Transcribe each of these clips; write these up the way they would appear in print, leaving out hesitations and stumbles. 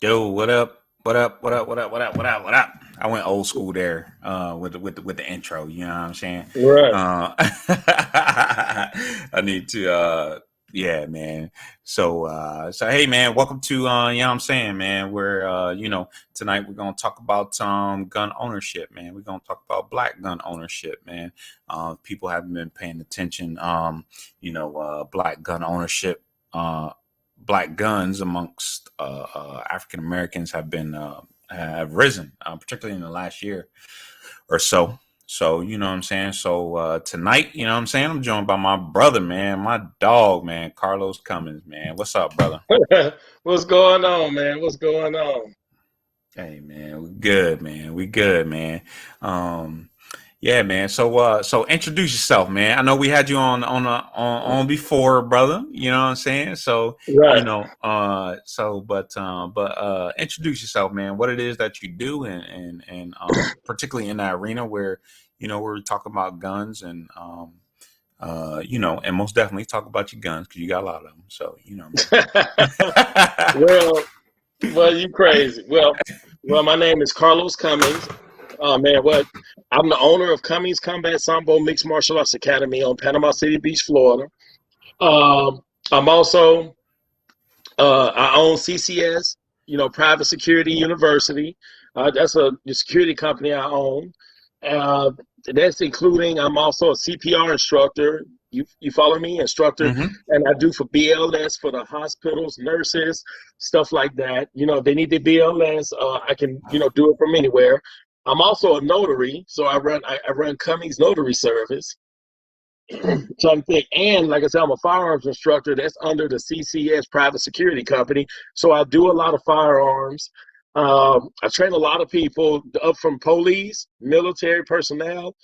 Yo, what up? What up? What up? What up? What up? What up? What up? I went old school there with the intro. You know what I'm saying? Right. I need to yeah, man. So hey, man, welcome to you know what I'm saying, man. We're tonight we're gonna talk about gun ownership, man. We're gonna talk about black gun ownership, man. People haven't been paying attention. Black gun ownership. Black guns amongst African Americans have risen, particularly in the last year or so. So you know what I'm saying. So tonight, you know what I'm saying, I'm joined by my brother, man, my dog, man, Carlos Cummins, man. What's up, brother? What's going on, man? What's going on? Hey, man, we good, man. We good, man. Um, yeah, man. So introduce yourself, man. I know we had you on before, brother. You know what I'm saying? So you Right. know, introduce yourself, man. What it is that you do, and particularly in that arena where we're talking about guns and most definitely talk about your guns because you got a lot of them. So man. well, you crazy. Well, my name is Carlos Cummings. Man, what? I'm the owner of Cummings Combat Sambo Mixed Martial Arts Academy on Panama City Beach, Florida. I'm also I own CCS, Private Security University. That's a security company I own. Uh, that's including I'm also a CPR instructor. You follow me, instructor, hmm and I do for BLS for the hospitals, nurses, stuff like that. If they need the BLS, I can do it from anywhere. I'm also a notary, so I run Cummings Notary Service. So I'm think, and like I said, I'm a firearms instructor that's under the CCS Private Security Company. So I do a lot of firearms. I train a lot of people up from police, military personnel.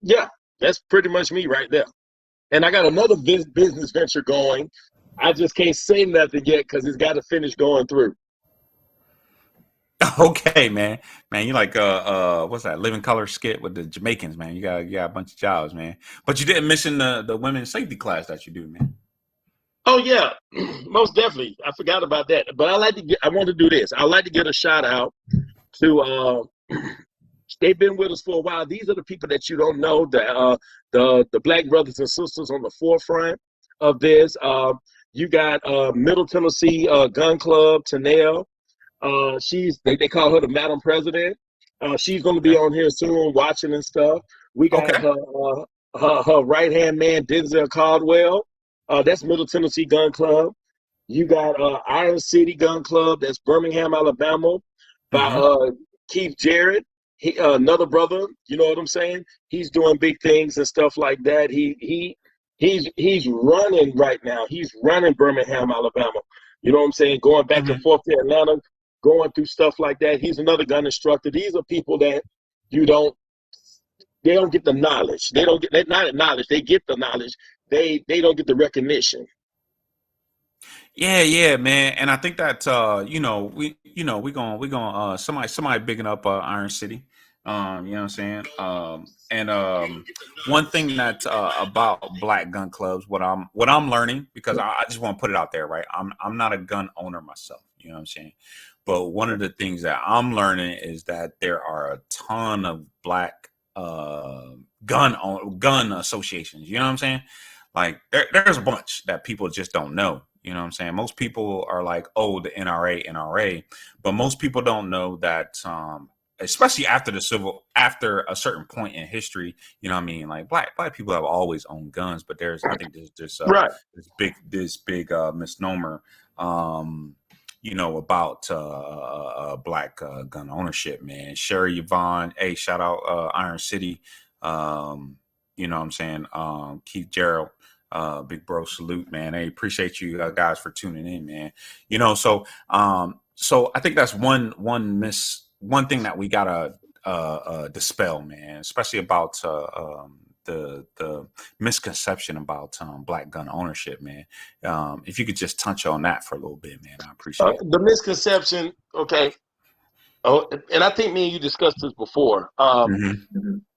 Yeah, that's pretty much me right there. And I got another business venture going. I just can't say nothing yet because it's got to finish going through. Okay, man. Man, you like what's that? Living Color skit with the Jamaicans, man. You got a bunch of jobs, man. But you didn't mention the women's safety class that you do, man. Oh yeah, most definitely. I forgot about that. But I want to do this. I like to get a shout out to they've been with us for a while. These are the people that you don't know, the black brothers and sisters on the forefront of this. You got Middle Tennessee Gun Club, Tanel. They call her the Madam President. She's going to be Okay. on here soon, watching and stuff. We got Okay. her right hand man, Denzel Caldwell. That's Middle Tennessee Gun Club. You got Iron City Gun Club. That's Birmingham, Alabama, by hmm Keith Jarrett. Another brother. You know what I'm saying? He's doing big things and stuff like that. He's running right now. He's running Birmingham, Alabama. You know what I'm saying? Going back and hmm forth to Atlanta, going through stuff like that. He's another gun instructor. These are people that you don't they don't get the knowledge. They don't get not knowledge. They get the knowledge. They don't get the recognition. Yeah, yeah, man. And I think that we going somebody bigging up Iron City. You know what I'm saying? And one thing that about black gun clubs, what I'm learning, because I just want to put it out there, right? I'm not a gun owner myself, you know what I'm saying? But one of the things that I'm learning is that there are a ton of black gun associations, you know what I'm saying? Like there's a bunch that people just don't know. You know what I'm saying? Most people are like, oh, the NRA, but most people don't know that, especially after a certain point in history, you know what I mean? Like black people have always owned guns, but I think Right. this big misnomer, about black gun ownership, man. Sherry Yvonne, hey, shout out Iron City, you know what I'm saying? Keith Gerald, big bro, salute, man. Hey, appreciate you guys for tuning in, man. So I think that's one thing that we gotta dispel, man, especially about the misconception about black gun ownership, man. If you could just touch on that for a little bit, man, I appreciate it. The misconception, okay. Oh, and I think me and you discussed this before. hmm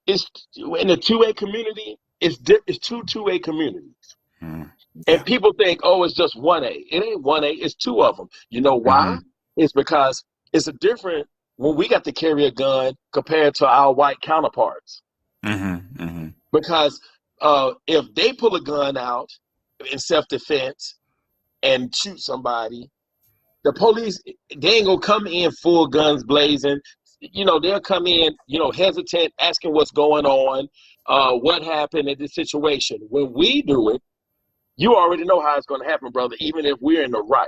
It's in the 2A community. It's two-way communities, and Yeah. people think, oh, it's just 1A. It ain't 1A. It's two of them. You know why? hmm is because it's a different when we got to carry a gun compared to our white counterparts. Mm-hmm. Mm-hmm. Because if they pull a gun out in self-defense and shoot somebody, the police, they ain't gonna come in full guns blazing. They'll come in, hesitant, asking what's going on, what happened in this situation. When we do it, you already know how it's gonna happen, brother, even if we're in the right.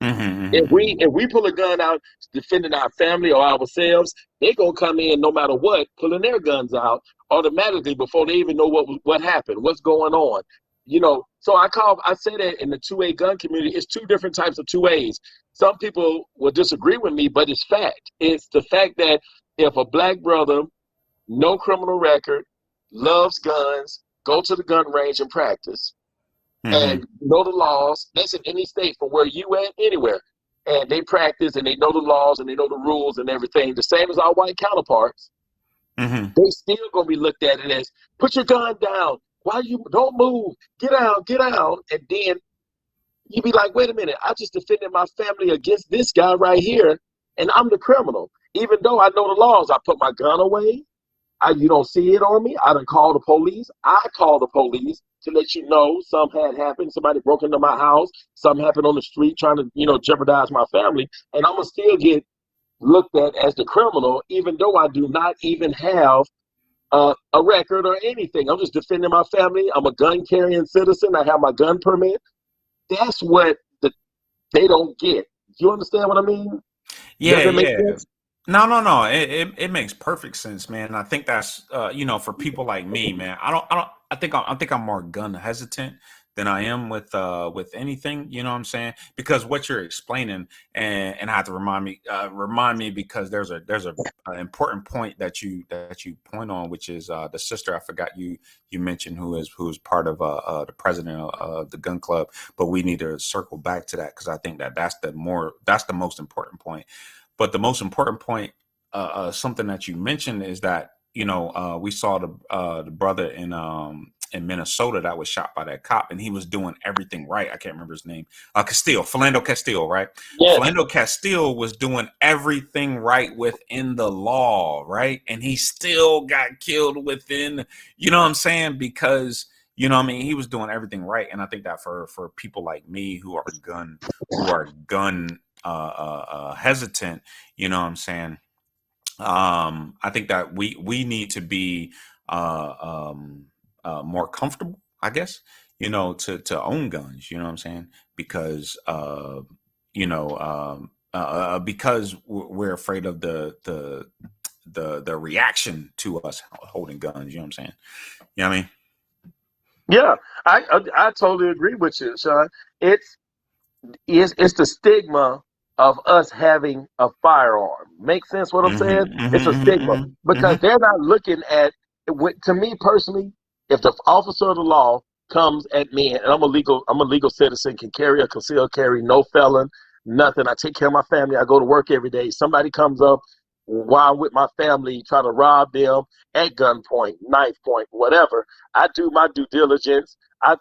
Mm-hmm. If Mm-hmm. we pull a gun out defending our family or ourselves, they're gonna come in no matter what, pulling their guns out automatically before they even know what happened, what's going on. So I say that in the 2A gun community, it's two different types of 2As. Some people will disagree with me, but it's fact. It's the fact that if a black brother, no criminal record, loves guns, go to the gun range and practice, Mm-hmm. and know the laws. That's in any state from where you at, anywhere. And they practice and they know the laws and they know the rules and everything. The same as our white counterparts. Mm-hmm. They still gonna be looked at it as, put your gun down. Why you don't move? Get out, get out. And then you be like, wait a minute, I just defended my family against this guy right here, and I'm the criminal. Even though I know the laws, I put my gun away. You don't see it on me. I done called the police. I called the police to let you know something had happened. Somebody broke into my house. Something happened on the street trying to, jeopardize my family. And I'm going to still get looked at as the criminal, even though I do not even have a record or anything. I'm just defending my family. I'm a gun carrying citizen. I have my gun permit. That's what they don't get. You understand what I mean? Does Yeah, that make yeah. sense? No. It makes perfect sense, man. I think that's for people like me, man. I think I'm more gun hesitant than I am with anything. You know what I'm saying? Because what you're explaining, and I have to remind me because there's a an important point that you point on, which is the sister I forgot you mentioned who is part of the president of the gun club. But we need to circle back to that because I think that's the most important point. But the most important point, something that you mentioned, is that we saw the brother in Minnesota that was shot by that cop, and he was doing everything right. I can't remember his name. Philando Castile, right? Yes. Philando Castile was doing everything right within the law, right? And he still got killed within. You know what I'm saying? Because he was doing everything right, and I think that for people like me who are gun hesitant, you know what I'm saying? I think that we need to be more comfortable, I guess, to own guns, you know what I'm saying? Because because we're afraid of the reaction to us holding guns, you know what I'm saying? You know what I mean? Yeah, I totally agree with you, Sean. It's it's the stigma of us having a firearm. Make sense what I'm saying? Mm-hmm, It's a mm-hmm, stigma mm-hmm, because mm-hmm, they're not looking at. To me personally, if the officer of the law comes at me and I'm a legal citizen, can carry a concealed carry, no felon, nothing. I take care of my family. I go to work every day. Somebody comes up while I'm with my family, try to rob them at gunpoint, knife point, whatever. I do my due diligence. I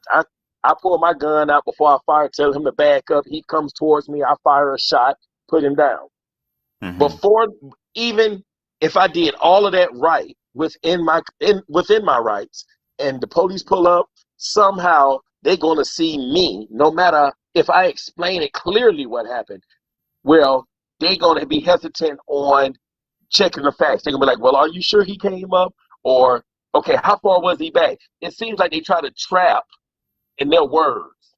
pull my gun out before I fire, tell him to back up. He comes towards me. I fire a shot, put him down. mm-hmm, Before, even if I did all of that right within my rights, and the police pull up, somehow they're gonna see me, no matter if I explain it clearly what happened. Well, they're gonna be hesitant on checking the facts. They're gonna be like, "Well, are you sure he came up?" Or, "Okay, how far was he back?" It seems like they try to trap in their words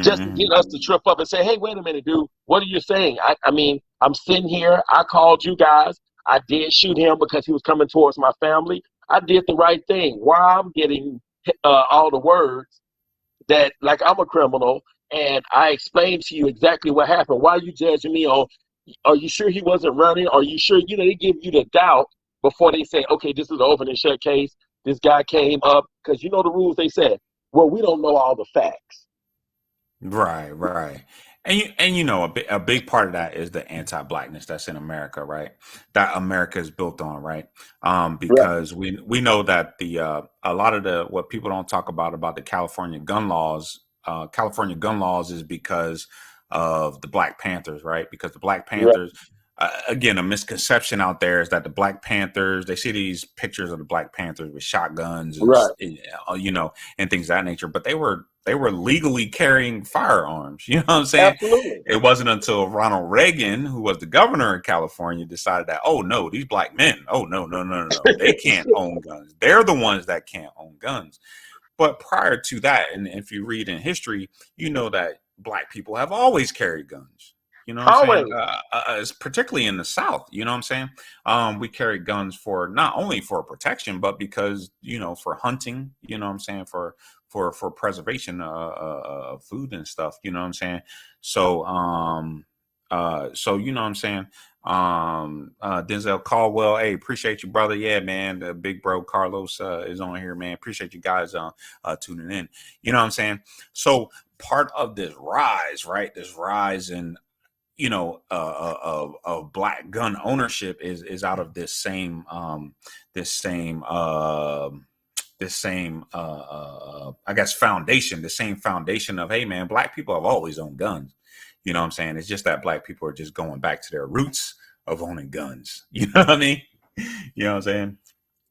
just to get mm-hmm, us to trip up and say, "Hey, wait a minute, dude, what are you saying?" I mean, I'm sitting here. I called you guys. I did shoot him because he was coming towards my family. I did the right thing. Why I'm getting all the words that like I'm a criminal, and I explained to you exactly what happened. Why are you judging me on? Are you sure he wasn't running? Are you sure? They give you the doubt before they say, "Okay, this is an open and shut case. This guy came up," because you know the rules. They said, "Well, we don't know all the facts." Right, right. A big part of that is the anti-blackness that's in America, right? That America is built on, right? Right. Because we know that a lot of the what people don't talk about the California gun laws is because of the Black Panthers, right? Because the Black Right. Panthers, again, a misconception out there is that the Black Panthers, they see these pictures of the Black Panthers with shotguns and Right. and things of that nature, but they were legally carrying firearms. You know what I'm saying? Absolutely. It wasn't until Ronald Reagan, who was the governor of California, decided that, oh no, these black men, oh no, no, no, no, no, they can't own guns. They're the ones that can't own guns. But prior to that, and if you read in history, you know that black people have always carried guns. You know what I'm saying? Always. Particularly in the South, you know what I'm saying? We carry guns for not only for protection, but because, for hunting, you know what I'm saying? For preservation of food and stuff, you know what I'm saying? So you know what I'm saying? Denzel Caldwell, hey, appreciate you, brother. Yeah, man. The big bro Carlos is on here, man. Appreciate you guys tuning in. You know what I'm saying? So part of this rise, right? This rise in of black gun ownership is out of this same I guess foundation, the same foundation of, hey man, black people have always owned guns. You know what I'm saying? It's just that black people are just going back to their roots of owning guns. You know what I mean? You know what I'm saying?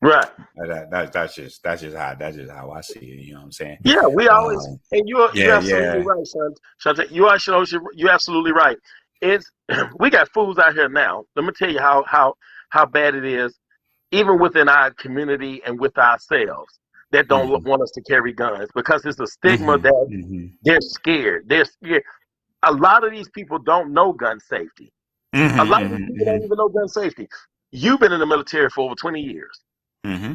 Right. That's just how I see it. You know what I'm saying? Yeah, we always, and you're absolutely Yeah. right, son. Shante, you're absolutely right. It's we got fools out here now. Let me tell you how bad it is, even within our community and with ourselves, that don't Mm-hmm. want us to carry guns because it's a stigma Mm-hmm. that Mm-hmm. they're scared. They're scared. A lot of these people don't know gun safety. A lot of these people Mm-hmm. don't even know gun safety. You've been in the military for over 20 years. Mm-hmm.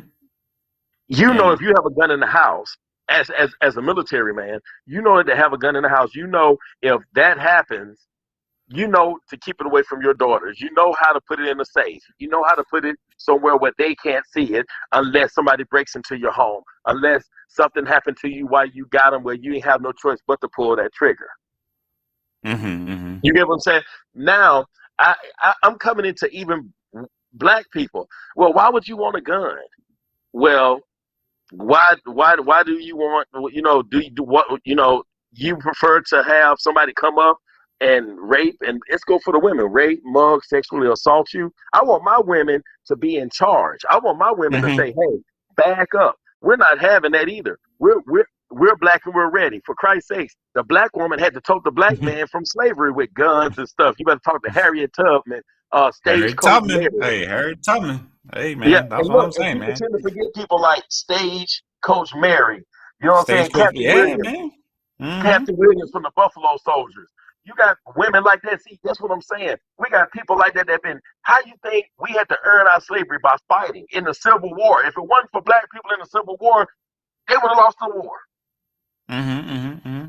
You Yeah, know man. if you have a gun in the house, as a military man, you know to have a gun in the house. You know if that happens, you know to keep it away from your daughters. You know how to put it in a safe. You know how to put it somewhere where they can't see it unless somebody breaks into your home, unless something happened to you while you got them where you ain't have no choice but to pull that trigger. Mm-hmm. Mm-hmm. You get what I'm saying? Now, I'm coming into even black people. Well, why would you want a gun? Well, why do you want, do you do what, you prefer to have somebody come up and rape, and let's go for the women, rape, mug, sexually assault you? I want my women to be in charge. I want my women to Mm-hmm. say, hey, back up. We're not having that either. We're black and we're ready. For Christ's sakes, the black woman had to tote the black man from slavery with guns and stuff. You better talk to Harriet Tubman, Harry Stagecoach Tubman. Mary. Hey, Harry Tubman. Hey, Yeah, man. That's and what look, I'm and saying, people man. tend to forget people like Stagecoach Mary. You know what I'm saying? Stagecoach. Captain Yeah, Williams. man. Mm-hmm. Captain Williams from the Buffalo Soldiers. You got women like that. See, that's what I'm saying. We got people like that been. How you think we had to earn our slavery by fighting in the Civil War? If it wasn't for black people in the Civil War, they would have lost the war. Mm-hmm. Mm-hmm. Mm-hmm.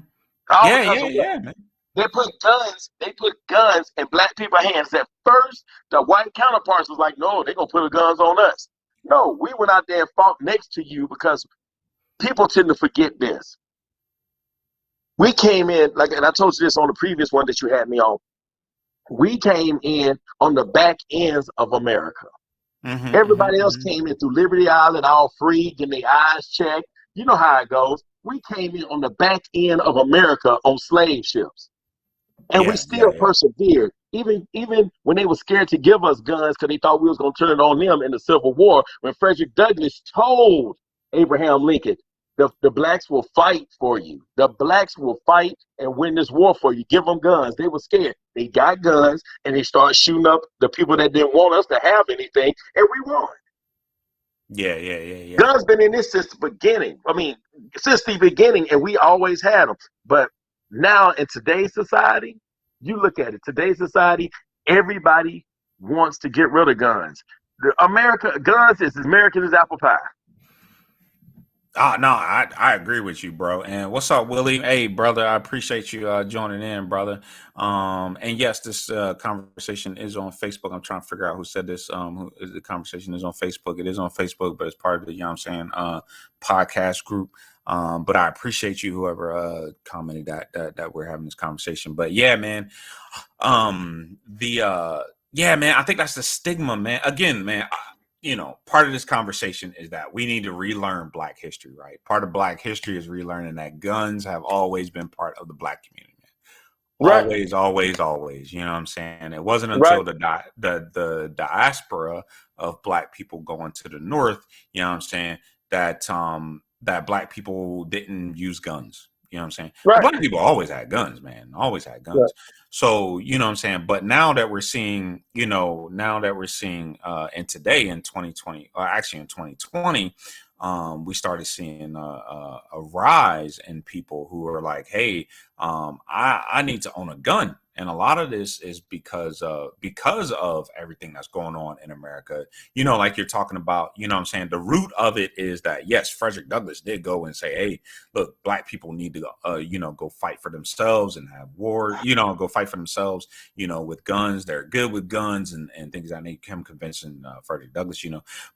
All Yeah, because yeah, of what? yeah, man. They put guns. They put guns in black people's hands. At first, the white counterparts was like, "No, they're gonna put the guns on us." No, we went out there and fought next to you because people tend to forget this. We came in like, and I told you this on the previous one that you had me on. We came in on the back ends of America. Mm-hmm. Everybody else Mm-hmm. came in through Liberty Island, all free, getting their eyes checked. You know how it goes. We came in on the back end of America on slave ships, and we Yeah, yeah, still yeah. persevered. Even when they were scared to give us guns because they thought we was going to turn it on them in the Civil War, when Frederick Douglass told Abraham Lincoln, the blacks will fight for you. The blacks will fight and win this war for you. Give them guns. They were scared. They got guns and they started shooting up the people that didn't want us to have anything, and we won. Yeah, yeah, yeah, yeah. Guns been in this since the beginning. I mean, since the beginning, and we always had them. But now in today's society, you look at it. Today's society, everybody wants to get rid of guns. Guns is as American as apple pie. No, I agree with you, bro. And what's up, Willie? Hey, brother, I appreciate you joining in, brother. And yes, this conversation is on Facebook. I'm trying to figure out who said this. The conversation is on Facebook. It is on Facebook, but it's part of the, podcast group. But I appreciate you, whoever commented that we're having this conversation. But yeah, man. Yeah, man, I think that's the stigma, man. Again, man, part of this conversation is that we need to relearn Black history, right? Part of Black history is relearning that guns have always been part of the Black community. Right, always. You know what I'm saying? It wasn't right, until the diaspora of black people going to the north, you know what I'm saying, that black people didn't use guns. You know what I'm saying? But right, black people always had guns, man. Always had right. guns. So, you know what I'm saying? But now that we're seeing, and today in 2020, or actually in 2020, we started seeing a rise in people who are like, hey, I need to own a gun. And a lot of this is because of everything that's going on in America. Like you're talking about, you know what I'm saying? The root of it is that, yes, Frederick Douglass did go and say, hey, look, black people need to, go fight for themselves and have war, go fight for themselves, with guns. They're good with guns and things. I need him convincing Frederick Douglass,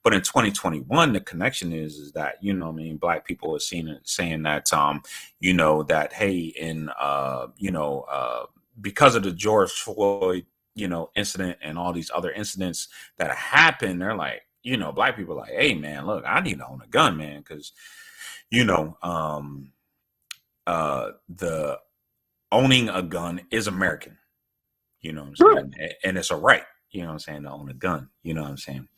But in 2021, the connection is that, black people are saying that, that, hey, because of the George Floyd, incident and all these other incidents that happened, they're like, black people are like, hey, man, look, I need to own a gun, man, because, the owning a gun is American, you know what I'm Right. saying? And it's a right, you know what I'm saying, to own a gun, you know what I'm saying?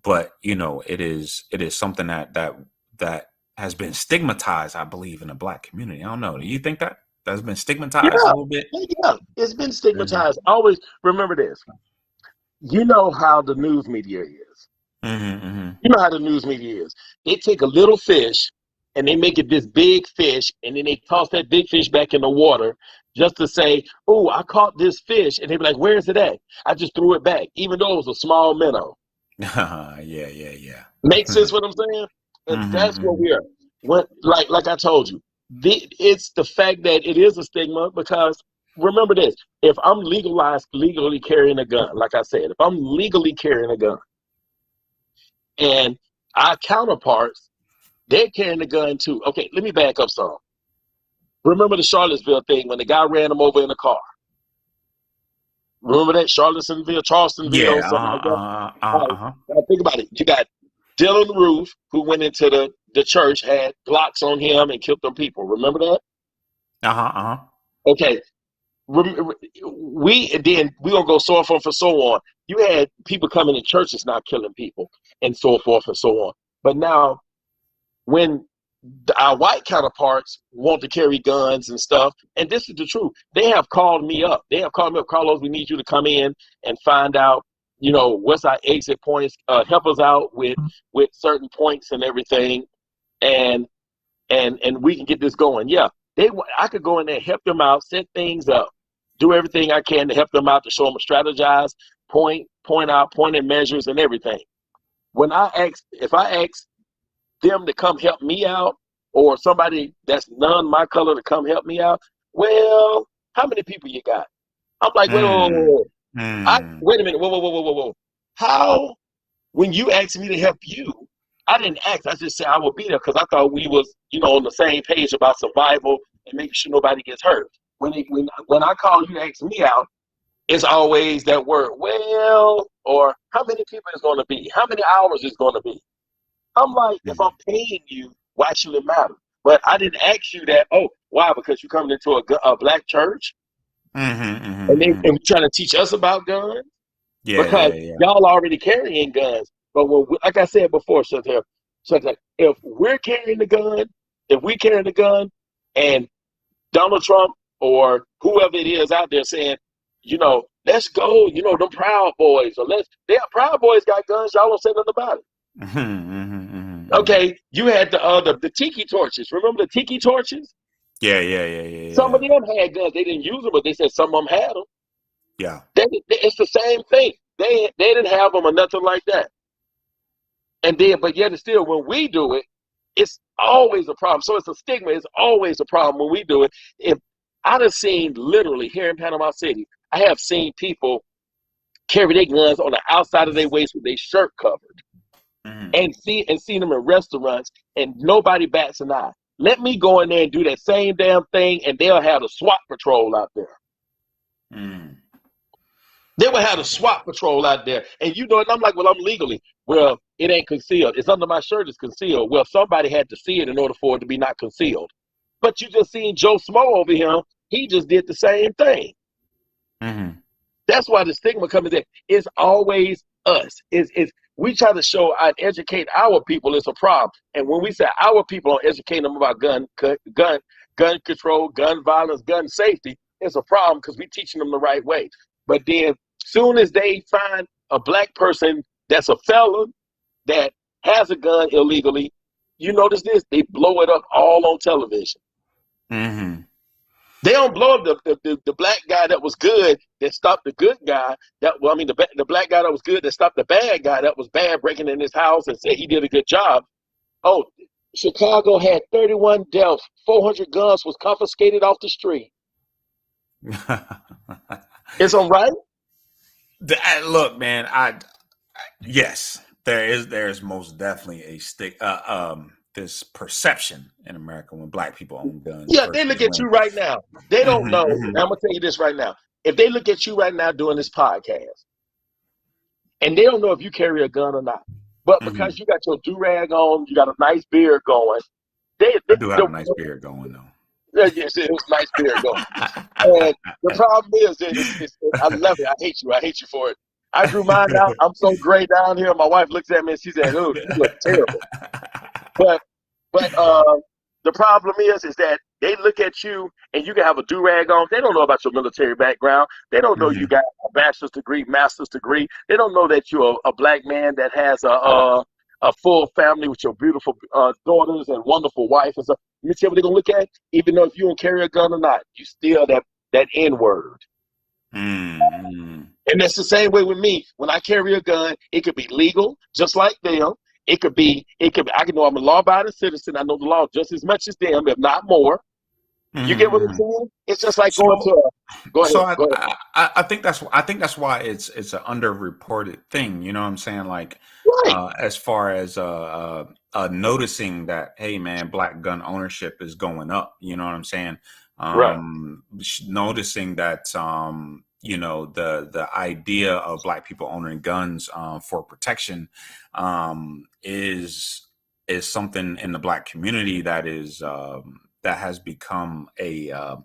But, it is something that has been stigmatized, I believe, in the black community. I don't know. Do you think that's been Yeah, stigmatized a little bit? yeah. It's been Mm-hmm. stigmatized. Always remember this. You know how the news media is. Mm-hmm, mm-hmm. You know how the news media is. They take a little fish and they make it this big fish, and then they toss that big fish back in the water just to say, oh, I caught this fish. And they be like, where is it at? I just threw it back, even though it was a small minnow. Yeah. Make sense what I'm saying? And that's what Mm-hmm, we are. What, like I told you, it's the fact that it is a stigma because remember this: if I'm legally carrying a gun, like I said, if I'm legally carrying a gun, and our counterparts they're carrying a gun too. Okay, let me back up some. Remember the Charlottesville thing when the guy ran him over in a car? Remember that Charlestonville, yeah. something like that. All right, Uh-huh. now think about it. You got Dylan Roof, who went into the church, had Glocks on him and killed them people. Remember that? Uh-huh. Okay. We then we gonna go so forth and so on. You had people coming to churches not killing people and so forth and so on. But now when our white counterparts want to carry guns and stuff, and this is the truth, they have called me up. They have called me up, Carlos, we need you to come in and find out, what's our exit points, help us out with certain points and everything, and and we can get this going. Yeah, I could go in there, help them out, set things up, do everything I can to help them out, to show them strategize, point out, point and measures and everything. If I ask them to come help me out, or somebody that's none my color to come help me out, well, how many people you got? I'm like, wait, whoa, whoa, Mm, whoa, whoa. mm, Wait a minute, whoa, whoa, whoa, whoa, whoa, whoa. How, when you asked me to help you, I didn't ask. I just said I would be there because I thought we was, on the same page about survival and making sure nobody gets hurt. When I call you to ask me out, it's always that word, well, or how many people is going to be? How many hours is going to be? I'm like, if I'm mm, paying you, why should it matter? But I didn't ask you that. Oh, why? Because you coming into a black church and we trying to teach us about guns because Yeah. y'all already carrying guns. But like I said before, Chantel, if we're carrying the gun, if we carrying the gun, and Donald Trump or whoever it is out there saying, let's go, them Proud Boys, or Proud Boys got guns, y'all won't say nothing about it. Okay, you had the tiki torches. Remember the tiki torches? Some of Yeah. them had guns. They didn't use them, but they said some of them had them. Yeah. It's the same thing. They didn't have them or nothing like that. And then, but yet and still, when we do it, it's always a problem. So it's a stigma. It's always a problem when we do it. If I'd have seen literally here in Panama City, I have seen people carry their guns on the outside of their waist with their shirt covered, Mm, and seen them in restaurants, and nobody bats an eye. Let me go in there and do that same damn thing, and they'll have a SWAT patrol out there. mm, They would have a SWAT patrol out there. And and I'm like, well, I'm legally. Well, it ain't concealed. It's under my shirt, it's concealed. Well, somebody had to see it in order for it to be not concealed. But you just seen Joe Smo over here He just did the same thing. Mm-hmm. That's why the stigma comes in. It's always us. It's we try to show and educate our people. It's a problem. And when we say our people don't educate them about gun control, gun violence, gun safety, it's a problem because we're teaching them the right way. But then, soon as they find a black person that's a felon that has a gun illegally, you notice this? They blow it up all on television. Mm-hmm. They don't blow up the black guy that was good that stopped the good guy. The black guy that was good that stopped the bad guy that was bad breaking in his house and said he did a good job. Oh, Chicago had 31 deaths. 400 guns was confiscated off the street. It's all right. Look, man. Yes, there's most definitely this perception in America when black people own guns. Yeah, they look at you right now. They don't know. Mm-hmm. I'm gonna tell you this right now. If they look at you right now doing this podcast, and they don't know if you carry a gun or not, but because you got your do-rag on, you got a nice beard going. I do have a nice beard going though. Yes, it was a nice beard going. And the problem is, I love it. I hate you. I hate you for it. I grew mine out. I'm so gray down here. My wife looks at me and she said, "Oh, you look terrible." But the problem is that they look at you and you can have a do-rag on. They don't know about your military background. They don't know you got a bachelor's degree, master's degree. They don't know that you're a black man that has a full family with your beautiful daughters and wonderful wife and stuff. Let me tell you what they're gonna look at. Even though if you don't carry a gun or not, you still that N-word. Mm-hmm. And that's the same way with me. When I carry a gun, it could be legal, just like them. It could be, I can know I'm a law-abiding citizen. I know the law just as much as them, if not more. Mm-hmm. You get what I'm saying? It's just like going to go ahead. Go ahead. I think that's why it's an underreported thing. You know what I'm saying? Like, right. As far as noticing that, hey man, black gun ownership is going up. You know what I'm saying? Right. Noticing that the idea of black people owning guns for protection is something in the black community that is that has become a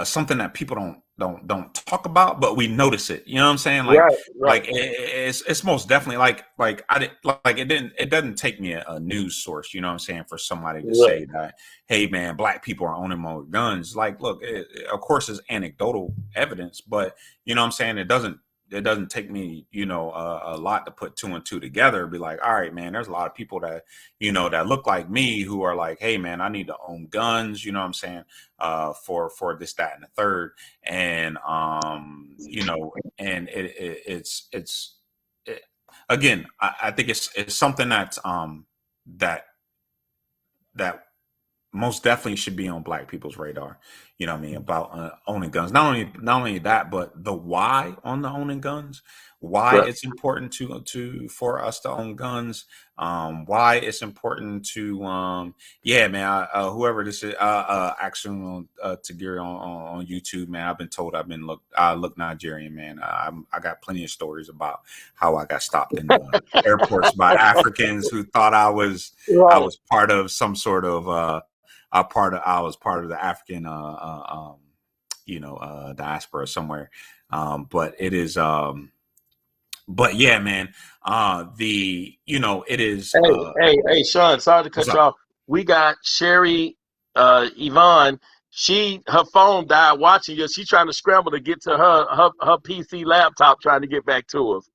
something that people don't talk about, but we notice it. You know what I'm saying? Like, right. Like it's most definitely it doesn't take me a news source. You know what I'm saying? For somebody to say that, hey man, black people are owning more guns. Like, look, of course it's anecdotal evidence, but you know what I'm saying? It doesn't take me, a lot to put two and two together. Be like, all right, man, there's a lot of people that, that look like me who are like, hey, man, I need to own guns. You know what I'm saying? For this, that, and the third. And, and again, I think it's something that's, that most definitely should be on black people's radar. You know what I mean? About owning guns. Not only that, but the why on the owning guns, why it's important for us to own guns, why it's important to man, whoever this is, actually on Tagiri on YouTube, man. I've been told I look Nigerian, man. I got plenty of stories about how I got stopped in airports by Africans who thought I was part of some sort of I was part of the African diaspora somewhere, but it is but yeah, man, it is. Hey, Sean, sorry to cut you off. We got Sherry Yvonne. Her phone died watching you. She's trying to scramble to get to her PC laptop, trying to get back to us.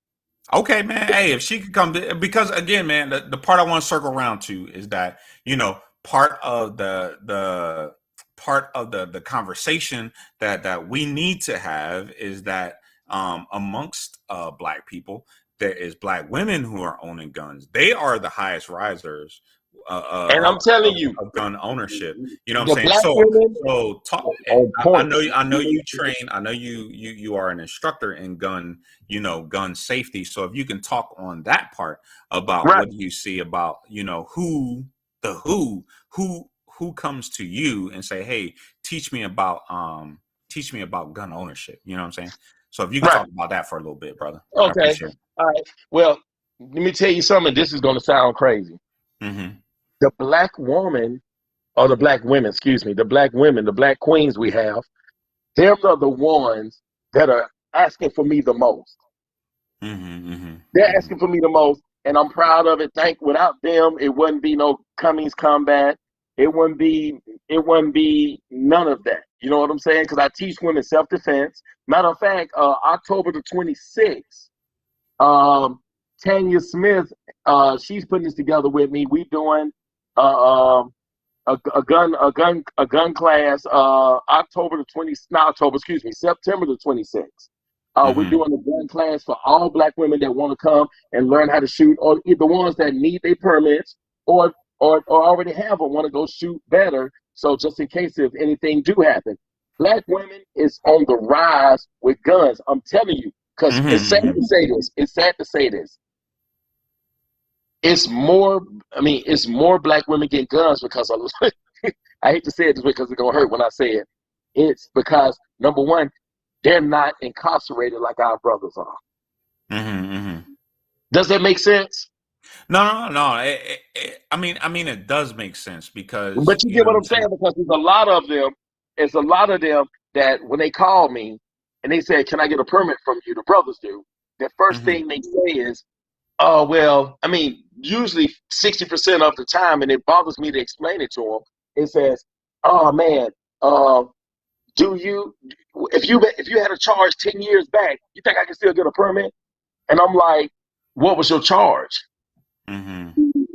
Okay, man. Hey, if she could come, because again, man, the part I want to circle around to is that, part of the conversation that we need to have is that amongst black people, there is black women who are owning guns. They are the highest risers. And I'm telling you, of gun ownership. You know what I'm saying? So talk. I know you train. I know you are an instructor in gun safety. So if you can talk on that part about what do you see about who comes to you and say, hey, teach me about gun ownership. You know what I'm saying? So if you can talk about that for a little bit, brother. Okay. All right. Well, let me tell you something. This is going to sound crazy. Mm-hmm. The black woman or the black women, excuse me, the black women, the black queens we have, them are the ones that are asking for me the most. They're asking for me the most, and I'm proud of it. Without them, it wouldn't be no Cummings combat. It wouldn't be none of that. You know what I'm saying? Because I teach women self-defense. Matter of fact, October the 26th, um, Tanya Smith, she's putting this together with me. We doing uh, um, a gun class October the 20th, not October, excuse me, September the 26th. We're doing a gun class for all black women that want to come and learn how to shoot, or the ones that need their permits, or already have or want to go shoot better. So just in case if anything do happen, black women is on the rise with guns. I'm telling you, because it's sad to say this. It's sad to say this. It's more. I mean, it's more black women getting guns because of. I hate to say it this way because it's gonna hurt when I say it. It's because number one, they're not incarcerated like our brothers are. Does that make sense? No. I mean, it does make sense because But you you know get what what I'm I'm saying? saying. Because there's a lot of them. It's a lot of them that when they call me and they say, "Can I get a permit from you?" The brothers do. The first thing they say is, "Oh well." I mean, usually 60% of the time, and it bothers me to explain it to them. It says, "Oh man, uh, do you if you had a charge 10 years back, you think I can still get a permit?" And I'm like, "What was your charge?"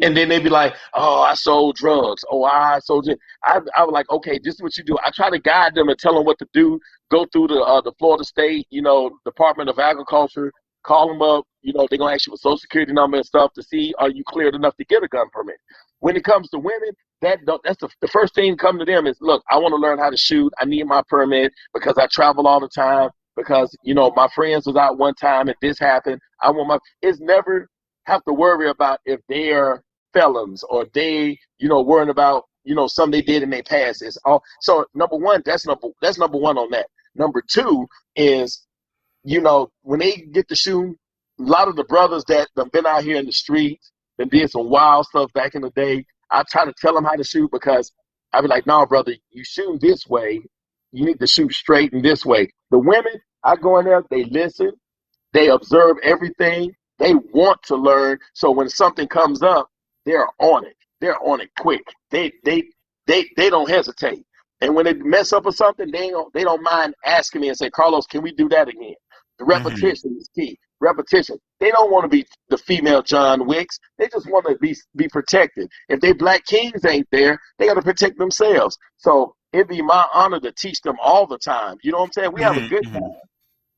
And then they'd be like, "Oh, I sold drugs. Oh, I sold it." I was like, "Okay, this is what you do." I try to guide them and tell them what to do. Go through the Florida State, Department of Agriculture. Call them up. They're gonna ask you for Social Security number and stuff to see are you cleared enough to get a gun permit. When it comes to women, that's the first thing come to them is, look, I want to learn how to shoot. I need my permit because I travel all the time. Because my friends was out one time and this happened. I want my. It's never have to worry about if they're felons or they, worrying about, something they did in their past. Is all. So number one, that's number one on that. Number two is, when they get to shooting, a lot of the brothers that have been out here in the streets and did some wild stuff back in the day, I try to tell them how to shoot because I be like, no, brother, you shoot this way. You need to shoot straight in this way. The women, I go in there, they listen, they observe everything. They want to learn. So when something comes up, they're on it. They're on it quick. They don't hesitate. And when they mess up or something, they don't mind asking me and say, Carlos, can we do that again? The repetition is key. Repetition. They don't want to be the female John Wicks. They just want to be protected. If they black kings ain't there, they got to protect themselves. So it'd be my honor to teach them all the time. You know what I'm saying? We have a good time.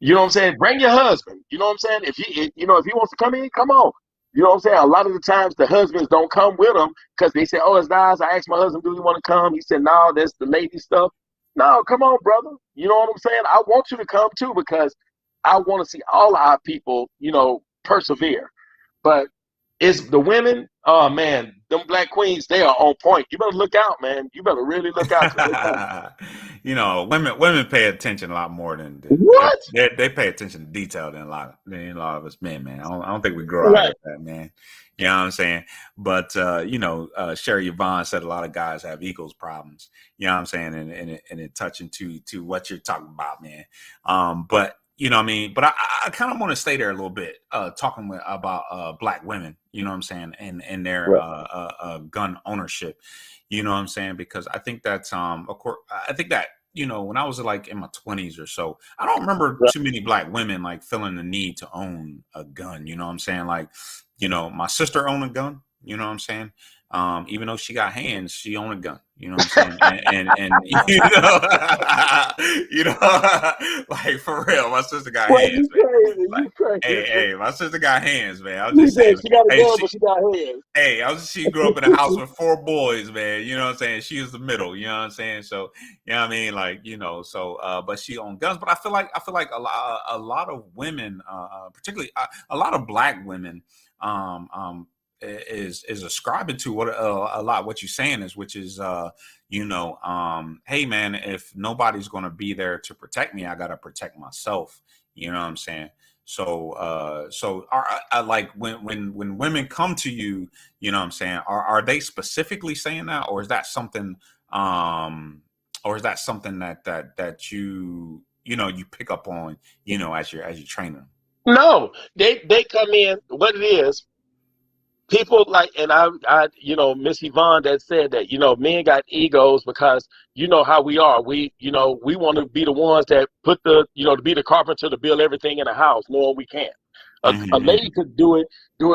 You know what I'm saying? Bring your husband. You know what I'm saying? If he wants to come in, come on. You know what I'm saying? A lot of the times the husbands don't come with them because they say, "Oh, it's nice." I asked my husband, "Do you want to come?" He said, "No, that's the lady stuff." No, come on, brother. You know what I'm saying? I want you to come too because I want to see all our people, persevere. But it's the women. Oh man, them black queens, they are on point. You better look out, man. You better really look out because they're coming. Women pay attention a lot more than What? they pay attention to detail than a lot of us men, man. I don't think we grow out Right. of that, man. You know what I'm saying? But Sherry Yvonne said a lot of guys have egos problems. You know what I'm saying? And it touching to what you're talking about, man. But you know what I mean? But I kind of want to stay there a little bit, talking about black women, you know what I'm saying, and their Right. gun ownership, you know what I'm saying? Because I think that's of course I think that when I was like in my 20s or so, I don't remember Right. too many black women like feeling the need to own a gun. You know what I'm saying? Like, my sister owned a gun. You know what I'm saying? Even though she got hands, she owned a gun. You know what I'm saying? And like for real, my sister got Well, hands, you man. crazy. Like, You crazy. hey, my sister got hands, man. I'm She just said saying. she got a Hey, gun, but she got hands. she grew up in a house with 4 boys, man. You know what I'm saying? She was the middle. You know what I'm saying? So, you know what I mean? Like, so, but she owned guns. But I feel like a lot of women, particularly a lot of black women, is ascribing to what a lot what you're saying is, which is, hey man, if nobody's going to be there to protect me, I got to protect myself. You know what I'm saying? So are like when women come to you, you know what I'm saying, are they specifically saying that, or is that something, that you pick up on, as you train them? No, they come in. What it is, people like, and Miss Yvonne that said that, men got egos because you know how we are. We want to be the ones that put to be the carpenter to build everything in the house, knowing we can't. A lady Mm-hmm, could do it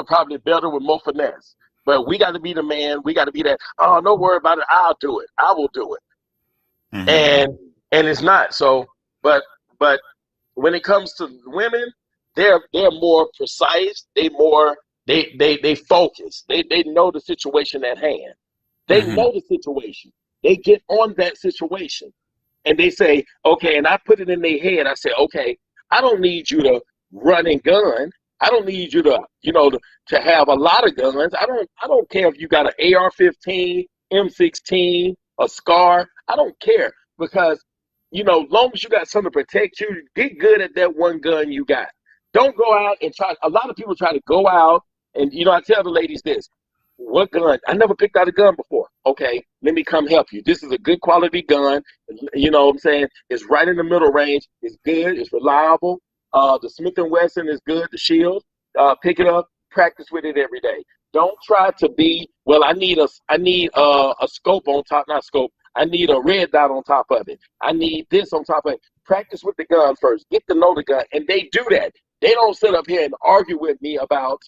probably better with more finesse. But we got to be the man. We got to be that. Oh, don't worry about it. I'll do it. I will do it. mm-hmm, And it's not so. But when it comes to women, they're more precise. They focus. They know the situation at hand. They mm-hmm, know the situation. They get on that situation and they say, okay, and I put it in their head. I say, okay, I don't need you to run and gun. I don't need you to have a lot of guns. I don't care if you got an AR-15, M16, a SCAR. I don't care because long as you got something to protect you, get good at that one gun you got. Don't go out and try. A lot of people try to go out and I tell the ladies this. What gun? I never picked out a gun before. Okay, let me come help you. This is a good quality gun. You know what I'm saying? It's right in the middle range. It's good. It's reliable. The Smith & Wesson is good. The Shield. Pick it up. Practice with it every day. Don't try to be, well, I need a scope on top, not scope. I need a red dot on top of it. I need this on top of it. Practice with the gun first. Get to know the gun. And they do that. They don't sit up here and argue with me about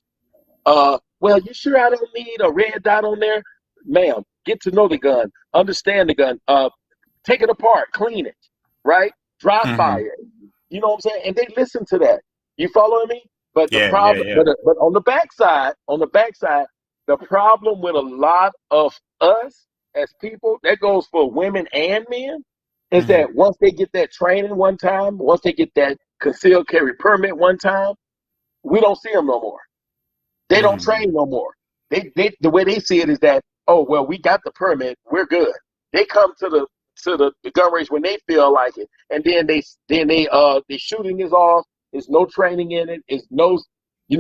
well, you sure I don't need a red dot on there? Ma'am, get to know the gun, understand the gun, take it apart, clean it, right? Dry mm-hmm. fire. You know what I'm saying? And they listen to that. You following me? But the Yeah, yeah, problem, yeah. but on the backside, the problem with a lot of us as people, that goes for women and men, is Mm-hmm, that once they get that training one time, once they get that concealed carry permit one time, we don't see them no more. They don't mm-hmm, train no more. The way they see it is that, oh well, we got the permit, we're good. They come to the gun range when they feel like it, and then the shooting is off. There's no training in it. It's no,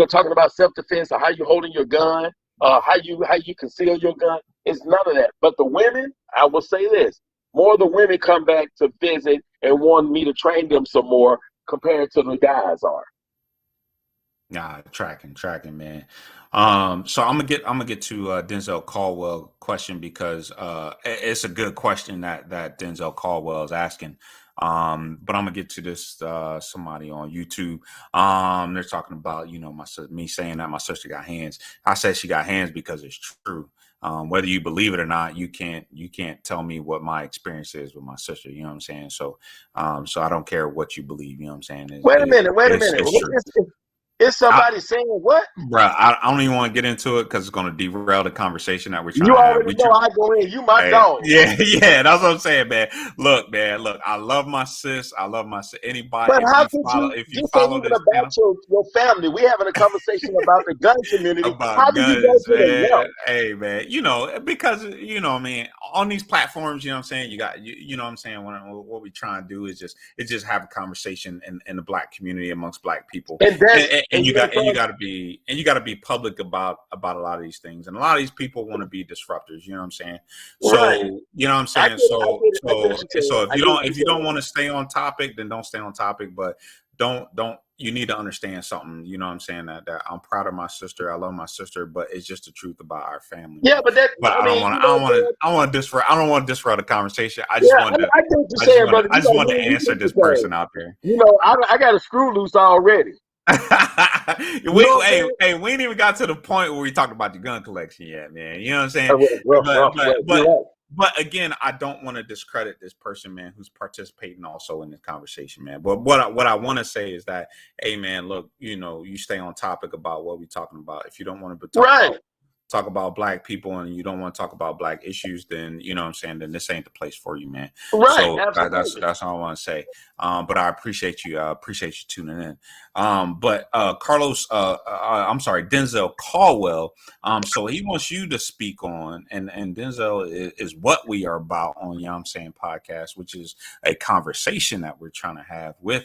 talking about self defense or how you holding your gun, how you conceal your gun. It's none of that. But the women, I will say this: more of the women come back to visit and want me to train them some more compared to the guys are. Nah, tracking, man. So I'm gonna get to Denzel Caldwell question because it's a good question that Denzel Caldwell is asking. But I'm gonna get to this somebody on YouTube. They're talking about me saying that my sister got hands. I said she got hands because it's true. Whether you believe it or not, you can't tell me what my experience is with my sister. You know what I'm saying? So I don't care what you believe. You know what I'm saying? Wait a minute. Wait a minute. It's true. Is somebody saying what? Bro, I don't even want to get into it because it's going to derail the conversation that we're trying You to have. already know I go in. You my Hey, dog. yeah, yeah, that's what I'm saying, man. Look, man, look, I love my sis. I love my sis. Anybody, But how could you? if you This ain't follow even this about channel, your family. We having a conversation about the gun community. How about do you go guns, to the man. left? Hey, man, because I mean, on these platforms, you know what I'm saying. You know what I'm saying. What we try and do is just have a conversation in the black community amongst black people, And and, that's and, and and you you know got and you what got to be public about a lot of these things, and a lot of these people want to be disruptors. You know what I'm saying. I'm saying? Right. So you know what I'm I saying. get it. I So get it. I get so what you're saying. so I get what if you're you don't saying. want to stay on topic, then don't stay on topic. But don't you need to understand something, you know what I'm saying, that I'm proud of my sister, I love my sister, but it's just the truth about our family, Yeah, man. but that But I mean, I want to disrupt, I don't want to disrupt the conversation. yeah, I get what you're saying, brother. I just wanted to We answer get the this same. person out there. I got a screw loose already. You know what I'm saying? We ain't even got to the point where we talked about the gun collection yet, man. You know what I'm saying? Well, you're right. But again, I don't want to discredit this person, man, who's participating also in this conversation, man. But what I want to say is that, hey, man, look, you stay on topic about what we're talking about. If you don't want to talk Right. about talk about black people and you don't want to talk about black issues, then you know what I'm saying, then this ain't the place for you, man. Right, So absolutely. that's all I want to say. But I appreciate you. I appreciate you tuning in. But Carlos, I'm sorry, Denzel Caldwell. So he wants you to speak on, and Denzel is what we are about on Yah'm Saying podcast, which is a conversation that we're trying to have with,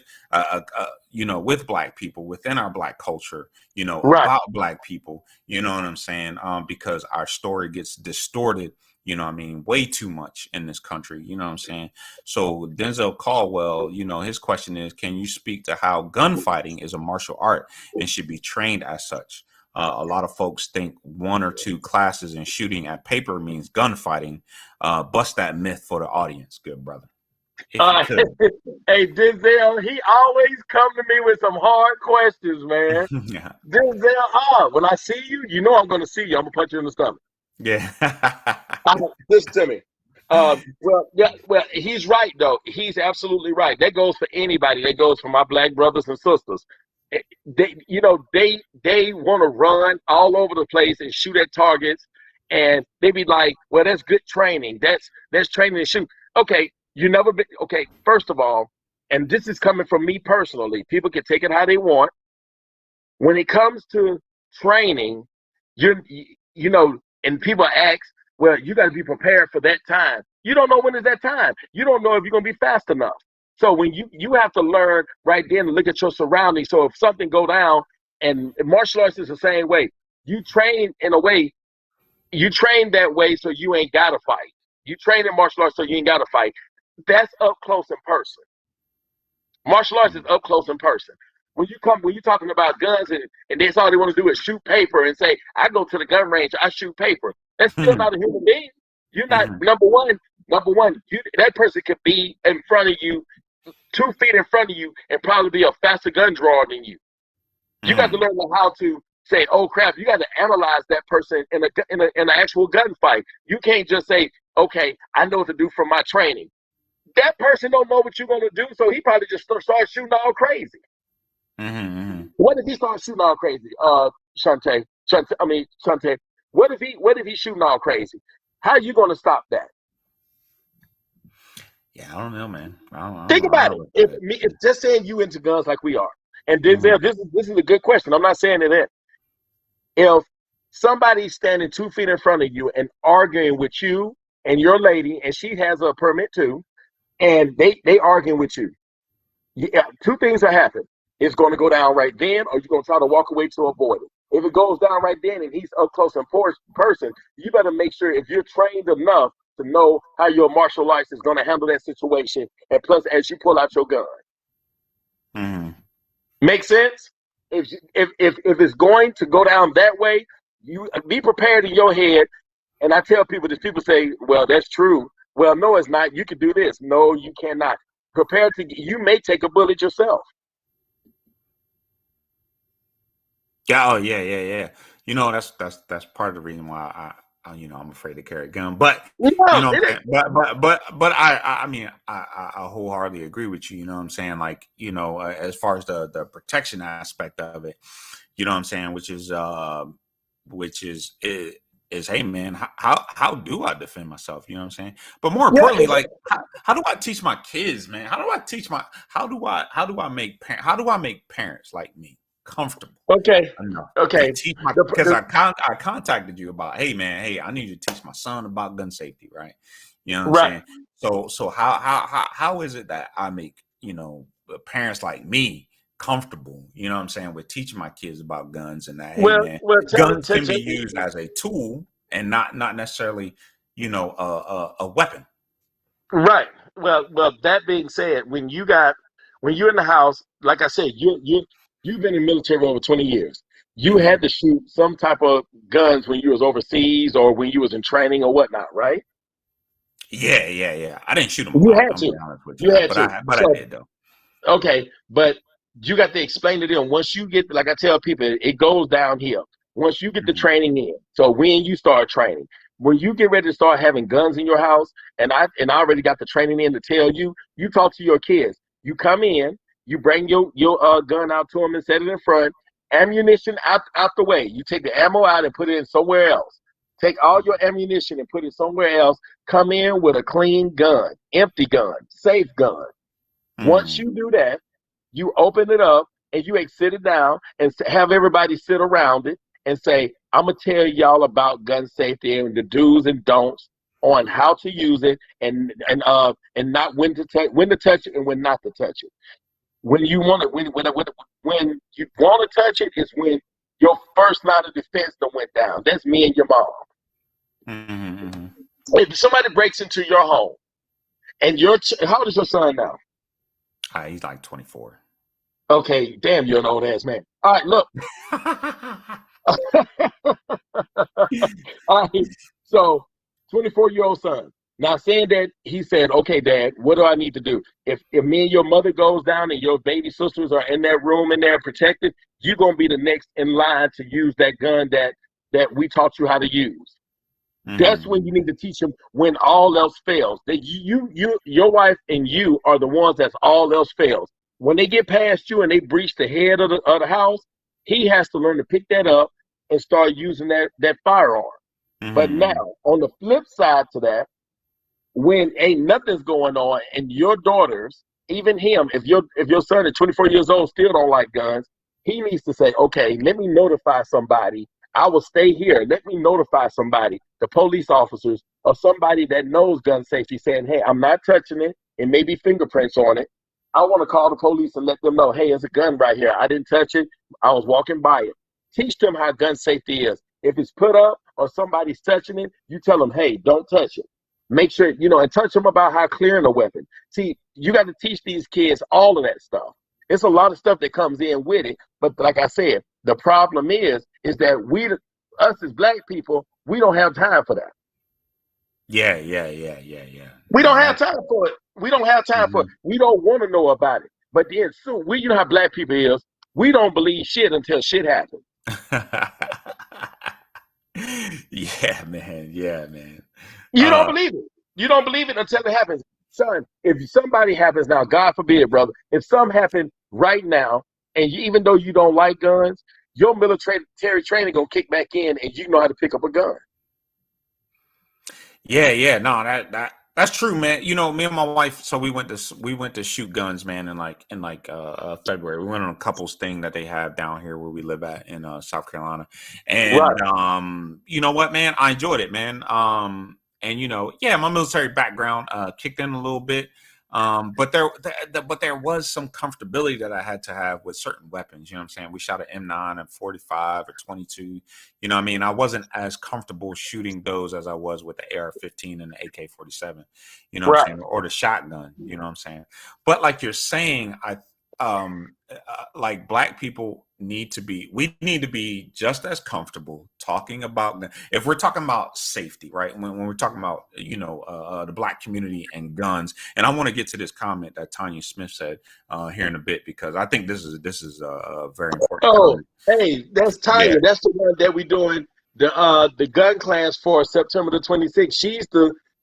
with black people within our black culture, Right. about black people, you know what I'm saying? Because our story gets distorted, way too much in this country, you know what I'm saying? So Denzel Caldwell, his question is, can you speak to how gunfighting is a martial art and should be trained as such? A lot of folks think 1 or 2 classes in shooting at paper means gunfighting. Bust that myth for the audience, good brother, if you Uh, could. hey, Denzel, he always come to me with some hard questions, man. Yeah. Denzel, when I see you, you know I'm going to see you. I'm going to punch you in the stomach. Yeah. Listen to me. Well, yeah, well, he's right though. He's absolutely right. That goes for anybody. That goes for my black brothers and sisters. They want to run all over the place and shoot at targets, and they be like, "Well, that's good training. That's training to shoot." Okay, you never been. Okay, first of all, and this is coming from me personally. People can take it how they want. When it comes to training, and people ask, well, you got to be prepared for that time. You don't know when is that time. You don't know if you're going to be fast enough. So when you have to learn right then to look at your surroundings. So if something go down, and martial arts is the same way. You train in a way, you train that way so you ain't got to fight. You train in martial arts so you ain't got to fight. That's up close in person. Martial arts is up close in person. When you're talking about guns and that's all they want to do is shoot paper and say, I go to the gun range, I shoot paper. That's still not a human being. You're not number one. That person could be in front of you, 2 feet in front of you, and probably be a faster gun drawer than you. You got to learn how to say, oh crap, you got to analyze that person in an actual gunfight. You can't just say, okay, I know what to do from my training. That person don't know what you're going to do, so he probably just starts shooting all crazy. What if he starts shooting all crazy? Shante, what if he shooting all crazy? How are you going to stop that? Yeah, I don't know, man. Think about it. If just saying you into guns like we are, and Denzel, this is a good question. I'm not saying it. If somebody's standing 2 feet in front of you and arguing with you and your lady, and she has a permit too, and they arguing with you, 2 things are happening. It's going to go down right then, or you're going to try to walk away to avoid it. If it goes down right then and he's up close and person, you better make sure if you're trained enough to know how your martial arts is going to handle that situation, and plus as you pull out your gun. Make sense? If it's going to go down that way, you be prepared in your head. And I tell people this, people say, well, that's true. Well, no, it's not. You can do this. No, you cannot. You may take a bullet yourself. Yeah, oh yeah. That's part of the reason why I'm afraid to carry a gun. But I wholeheartedly agree with you. You know what I'm saying? Like, as far as the protection aspect of it, you know what I'm saying, which is hey man, how do I defend myself? You know what I'm saying? But more importantly, like how do I teach my kids, man? How do I make parents like me comfortable? Okay. Because I contacted you about, hey man, hey, I need you to teach my son about gun safety, right? You know what I'm saying? So how is it that I make parents like me comfortable, you know what I'm saying, with teaching my kids about guns and that, guns can be used as a tool and not necessarily, a weapon. Right. Well, that being said, when you're in the house, like I said, you've been in the military over 20 years. You had to shoot some type of guns when you was overseas or when you was in training or whatnot, right? Yeah. I didn't shoot them. You had to. I did though. Okay, but you got to explain to them once you get, like I tell people, it goes downhill. Once you get the training in. So when you start training, when you get ready to start having guns in your house, and I already got the training in to tell you, you talk to your kids. You come in, you bring your gun out to them and set it in front, ammunition out the way. You take the ammo out and put it in somewhere else. Take all your ammunition and put it somewhere else. Come in with a clean gun, empty gun, safe gun. Once you do that, you open it up and you sit it down and have everybody sit around it and say, I'm going to tell y'all about gun safety and the do's and don'ts on how to use it and not when to touch it and when not to touch it. When you want to, when you want to touch it is when your first line of defense that went down. That's me and your mom. Mm-hmm. If somebody breaks into your home and how old is your son now? He's like 24. Okay, damn, you're an old ass man. All right, look. All right, so 24-year-old son. Now saying that, he said, okay, Dad, what do I need to do? If me and your mother goes down and your baby sisters are in that room and they're protected, you're going to be the next in line to use that gun that we taught you how to use. Mm-hmm. That's when you need to teach them when all else fails. That your wife and you are the ones that's all else fails. When they get past you and they breach the head of the house, he has to learn to pick that up and start using that firearm. Mm-hmm. But now, on the flip side to that, when ain't nothing's going on and your daughters, even him, if your son at 24 years old still don't like guns, he needs to say, okay, let me notify somebody. I will stay here. Let me notify somebody, the police officers or somebody that knows gun safety, saying, hey, I'm not touching it. It may be fingerprints on it. I want to call the police and let them know, hey, there's a gun right here. I didn't touch it. I was walking by it. Teach them how gun safety is. If it's put up or somebody's touching it, you tell them, hey, don't touch it. Make sure, and touch them about how clearing a weapon. See, you got to teach these kids all of that stuff. It's a lot of stuff that comes in with it. But like I said, the problem is that us as black people, we don't have time for that. Yeah. We don't have time for it. We don't have time for it. We don't want to know about it. But then soon, you know how black people is. We don't believe shit until shit happens. Yeah, man. You don't believe it. You don't believe it until it happens. Son, if somebody happens now, God forbid, brother, if something happened right now, and even though you don't like guns, your military training gonna kick back in, and you know how to pick up a gun. Yeah. No, that's true, man. Me and my wife, so we went to shoot guns, man, in February. We went on a couples thing that they have down here where we live at in South Carolina. And right. You know what, man? I enjoyed it, man. And my military background kicked in a little bit. But there was some comfortability that I had to have with certain weapons. You know what I'm saying? We shot an M9 and 45 or 22. You know what I mean? I wasn't as comfortable shooting those as I was with the AR-15 and the AK-47. You know what I'm saying? Or the shotgun. You know what I'm saying? But like you're saying, like black people we need to be just as comfortable talking about, if we're talking about safety, right? When we're talking about, the black community and guns. And I want to get to this comment that Tanya Smith said here in a bit, because I think this is a very important comment. Hey, that's Tanya. Yeah. That's the one that we're doing the gun class for September the 26th.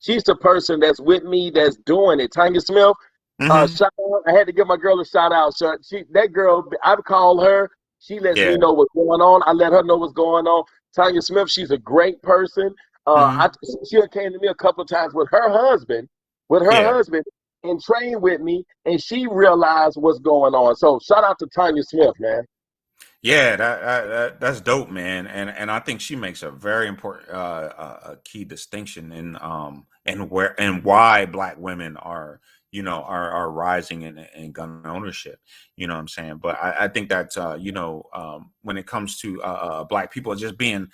She's the person that's with me that's doing it. Tanya Smith. Shout out. I had to give my girl a shout out. So that girl, I've called her. She lets me know what's going on. I let her know what's going on. Tanya Smith, she's a great person. She came to me a couple of times with her husband, and trained with me, and she realized what's going on. So shout out to Tanya Smith, man. Yeah, that's dope, man, and I think she makes a very important key distinction in and why black women are rising in gun ownership. You know what I'm saying? But I think that, when it comes to black people just being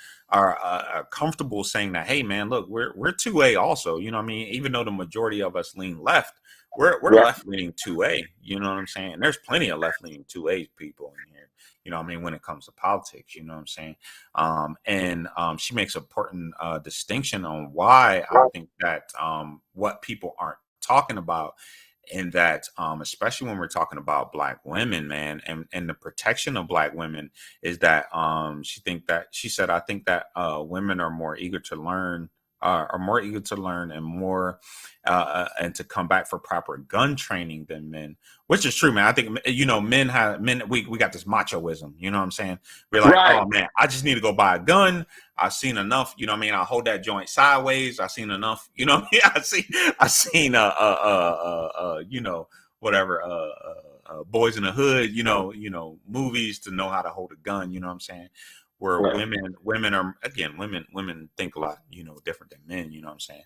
comfortable saying that, hey, man, look, we're 2A also. You know what I mean? Even though the majority of us lean left, we're left-leaning 2A. You know what I'm saying? There's plenty of left-leaning 2A people in here. You know what I mean? When it comes to politics, you know what I'm saying? And she makes an important distinction on why I think that what people aren't talking about, and that especially when we're talking about black women, man, and the protection of black women, is that she said I think that women are more eager to learn are more eager to learn and more and to come back for proper gun training than men, which is true, man. I think men we got this machoism. You know what I'm saying? We're like, Right. oh man, I just need to go buy a gun. I've seen enough. You know what I mean? I hold that joint sideways. I've seen enough. You know what I mean? I seen whatever boys in the hood. Movies to know how to hold a gun. You know what I'm saying? Where Right. women are, again, women think a lot, different than men, you know what I'm saying?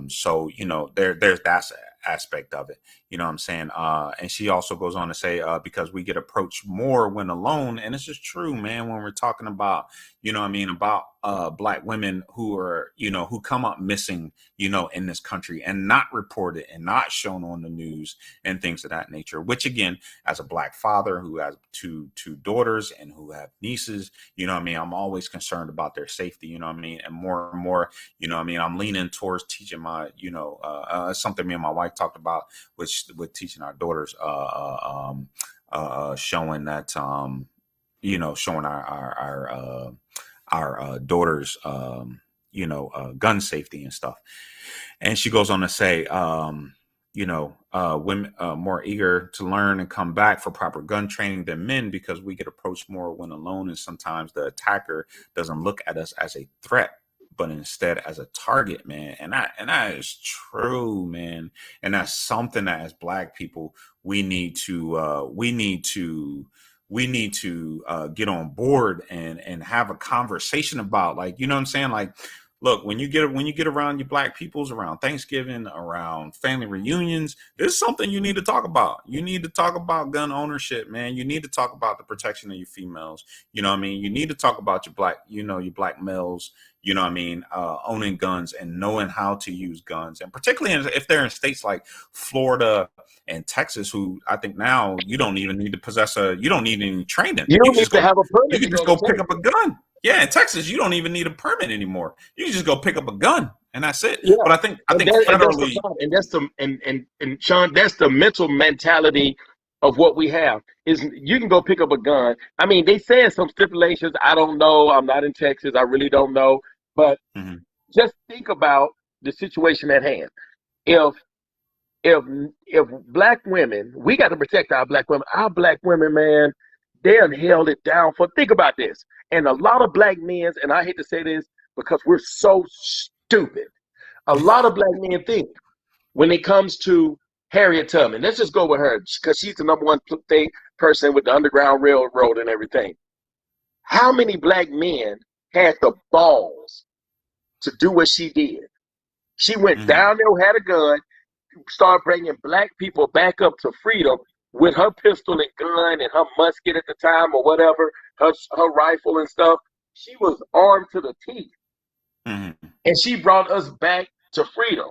So, there's that aspect of it, you know what I'm saying? And she also goes on to say, because we get approached more when alone. And it's just true, man, when we're talking about, about black women who are, who come up missing, in this country and not reported and not shown on the news and things of that nature, which again, as a black father who has two daughters and who have nieces, I'm always concerned about their safety, and more and more, I'm leaning towards teaching my, something me and my wife talked about, which with teaching our daughters, showing that, showing our daughters, gun safety and stuff. And she goes on to say, women more eager to learn and come back for proper gun training than men because we get approached more when alone, and sometimes the attacker doesn't look at us as a threat, but instead as a target, man. And that is true, man. And that's something that as black people we need to get on board and have a conversation about, like, you know what I'm saying? Like, look, when you get around your black peoples, around Thanksgiving, around family reunions, this is something you need to talk about. You need to talk about gun ownership, man. You need to talk about the protection of your females. You know what I mean? You need to talk about your black males, owning guns and knowing how to use guns. And particularly if they're in states like Florida and Texas, who I think now you don't even need to you don't need any training. You You don't can need just to go, have a you permit to can just go to go pick Texas. up a gun. Yeah, in Texas, you don't even need a permit anymore. You can just go pick up a gun and that's it. Yeah, But I think and that's the federally. problem, and that's the and Sean, that's the mental mentality of what we have. Is you can go pick up a gun. I mean, they said some stipulations. I don't know. I'm not in Texas. I really don't know. But Mhm, just think about the situation at hand. If if if black women, we got to protect our black women. Our black women, man, they have held it down for. Think about this. And a lot of black men, and I hate to say this because we're so stupid. A lot of black men think when it comes to Harriet Tubman, let's just go with her because she's the number one thing person with the Underground Railroad and everything. How many black men had the balls to do what she did? She went mhm, down there, had a gun, started bringing black people back up to freedom with her pistol and gun and her musket at the time or whatever, her rifle and stuff. She was armed to the teeth, mhm. and she brought us back to freedom.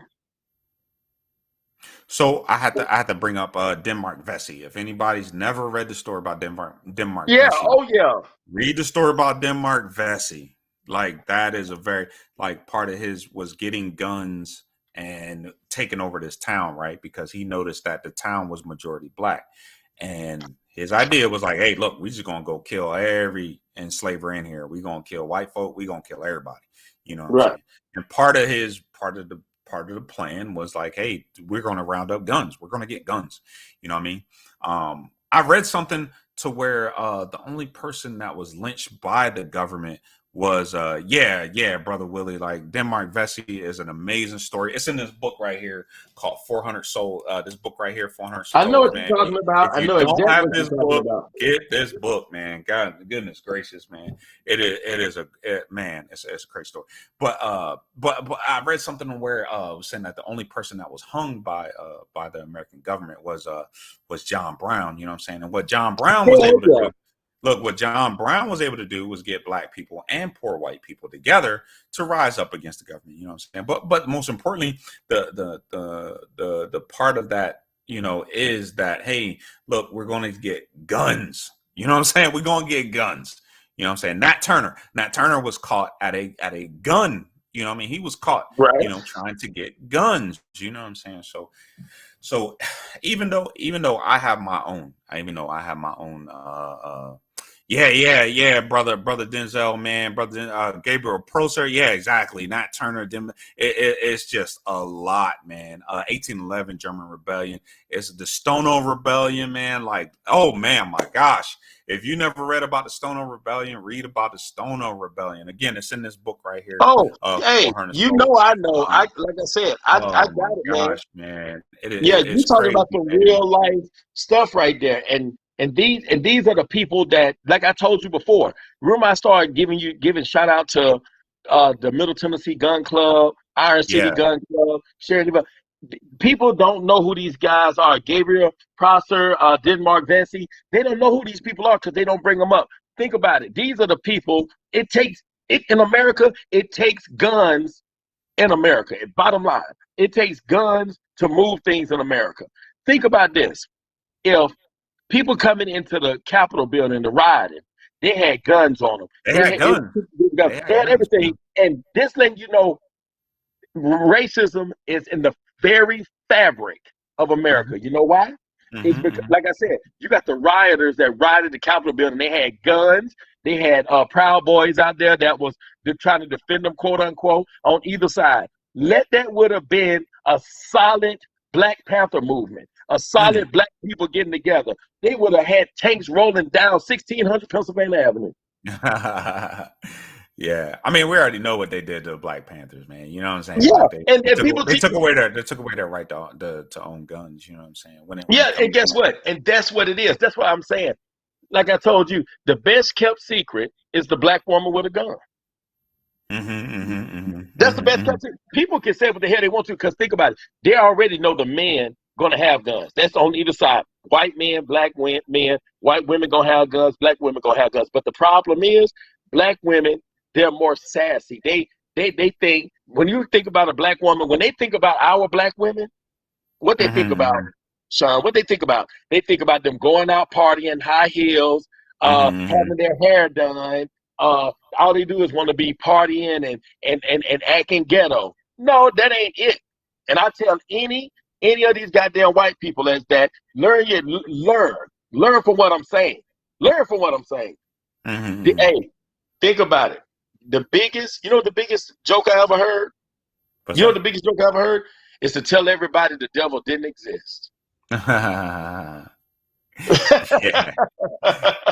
So I had to bring up Denmark Vesey. If anybody's never read the story about Denmark Yeah, Vesey, oh yeah, read the story about Denmark Vesey. Like, that is a very, like, part of his was getting guns and taking over this town, right? Because he noticed that the town was majority black. And his idea was like, hey, look, we just gonna go kill every enslaver in here. We gonna kill white folk, we gonna kill everybody. You know what I'm right. saying? And part of the plan was like, hey, we're gonna round up guns. We're gonna get guns. You know what I mean? I read something to where the only person that was lynched by the government was yeah, brother Willie. Like, Denmark Vesey is an amazing story. It's in this book right here called 400 Souls. This book right here, 400 I know Souls, what man. you're talking about. If I you know don't exactly have what you're this talking book, about. get this book, man. God, goodness gracious, man. Man, it's a great story. But I read something where was saying that the only person that was hung by the American government was John Brown. You know what I'm saying? And what John Brown was Hell able to yeah. do. Look, what John Brown was able to do was get black people and poor white people together to rise up against the government. You know what I'm saying? But most importantly, the part of that, is that, hey, look, we're going to get guns. You know what I'm saying? We're going to get guns. You know what I'm saying? Nat Turner was caught at a gun. You know what I mean? He was caught, Right. trying to get guns. You know what I'm saying? So even though I have my own, even though I have my own, Yeah, brother Denzel, man, brother Gabriel Prosser, yeah, exactly. Nat Turner, it's just a lot, man. 1811 German Rebellion. It's the Stono Rebellion, man. Like, oh man, my gosh. If you never read about the Stono Rebellion, read about the Stono Rebellion. Again, it's in this book right here, Oh, hey, 400 you know Souls. I know. I Um, like I said, I oh my got it, man. gosh, man. Yeah, you It's talking about crazy, some man. real life stuff right there, and these are the people that, like I told you before. Remember, I started giving shout out to the Middle Tennessee Gun Club, Iron City Yeah. Gun Club, Sheridan. People don't know who these guys are. Gabriel Prosser, Denmark Vesey. They don't know who these people are because they don't bring them up. Think about it. These are the people. It takes it in America. It takes guns in America. Bottom line, it takes guns to move things in America. Think about this. If people coming into the Capitol building to rioting, they had guns on them. They had guns. They They had had guns. Yeah. everything. And this letting you know racism is in the very fabric of Hmm. America. You know why? It's because, Hmm. like I said, you got the rioters that rioted the Capitol building. They had guns. They had Proud Boys out there that was trying to defend them, quote unquote, on either side. Let that would have been a solid Black Panther movement, a Hmm. solid Black people getting together. They would have had tanks rolling down 1600 Pennsylvania Avenue. Yeah, I mean, we already know what they did to the Black Panthers, man. You know what I'm saying? Yeah, Like and people they think, took away their right to own guns. You know what I'm saying? When yeah, it and comes guess to what? And that's what it is. That's what I'm saying. Like I told you, the best kept secret is the Black woman with a gun. That's the best kept secret. People can say what the hell they want to because think about it. They already know the men going to have guns. That's on either side. White men, black men, white women going to have guns, black women going to have guns. But the problem is, black women, they're more sassy. They think, when you think about a black woman, when they think about our black women, what they think about, Sean, what they think about? They think about them going out partying, high heels, having their hair done. All they do is want to be partying and acting ghetto. No, that ain't it. And I tell any of these goddamn white people is that learn from what I'm saying. Learn from what I'm saying. Hey, think about it. The biggest joke I ever heard. What's You know what that? the biggest joke I ever heard is to tell everybody the devil didn't exist. Yeah.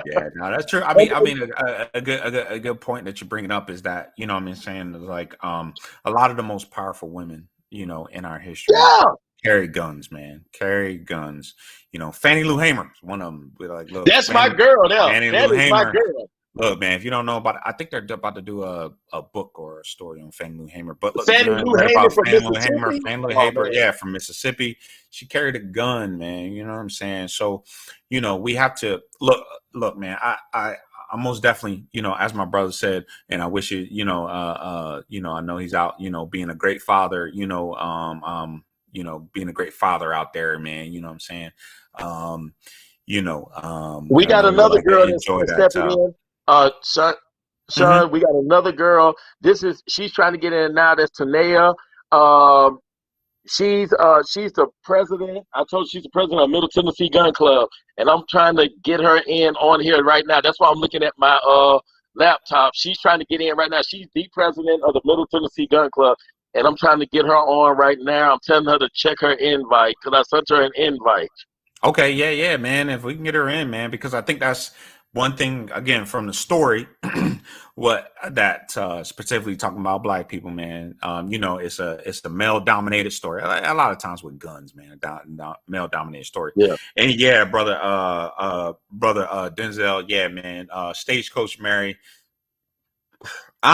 Yeah, no, that's true. I mean, a good point that you're bringing up is that, you know what I'm saying, is like, a lot of the most powerful women, you know, in our history Yeah, carry guns, man, carry guns. You know, Fannie Lou Hamer is one of them. We're like, look, that's my girl now. Fannie Lou That is my Hamer. girl. Look, man, if you don't know about it, I think they're about to do a book or a story on Fannie Lou Hamer. But look, if you Fannie haven't Lou read Hamer about from Mississippi. Fannie Lou Oh Hamer, man. yeah, from Mississippi, she carried a gun, man. You know what I'm saying? So, you know, we have to look, man. I most definitely, you know, as my brother said, and I wish it, you know, I know he's out, you know, being a great father, you know, being a great father out there, man. You know what I'm saying? Um, We and I got know you another like to girl enjoy that's that. stepping in. Sean, Mhm. Sean, we got another girl. She's trying to get in now. That's Tanea. Um, she's the president. I told you she's the president of Middle Tennessee Gun Club, and I'm trying to get her in on here right now. That's why I'm looking at my laptop. She's trying to get in right now. She's the president of the Middle Tennessee Gun Club, and I'm trying to get her on right now. I'm telling her to check her invite because I sent her an invite. Okay, yeah, man. If we can get her in, man, because I think that's one thing again from the story, what that specifically talking about black people, man. You know, it's a male dominated story. A lot of times with guns, man, male dominated story. Yeah, And yeah, brother Denzel, yeah, man. Stagecoach Mary.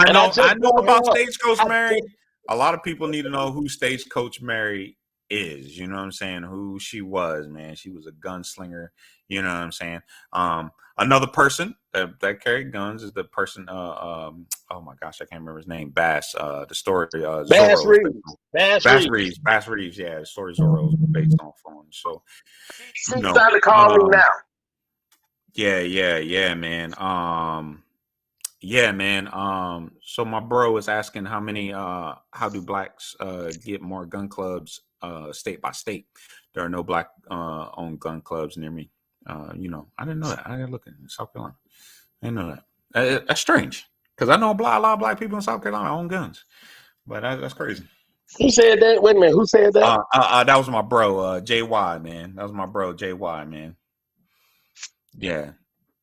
and I I just know brought about her up. Stagecoach I Mary. think A lot of people need to know who Stagecoach Mary is. You know what I'm saying? Who she was, man. She was a gunslinger. You know what I'm saying? Another person that carried guns is the person. Oh my gosh, I can't remember his name. Bass. The story. Bass Zorro is based Reeves. on. Bass Bass Reeves. Reeves. Bass Reeves. Yeah, the story Zorro is based on phone. So you She's know. trying to call me now. Yeah, man. Yeah, man. So my bro is asking how do blacks get more gun clubs state by state? There are no black owned gun clubs near me. You know, I didn't know that. I didn't look in South Carolina. I know that. That's strange because I know a lot of black people in South Carolina own guns, but that's crazy. Who said that? Wait a minute. Who said that? That was my bro, JY, man. That was my bro, JY, man. Yeah,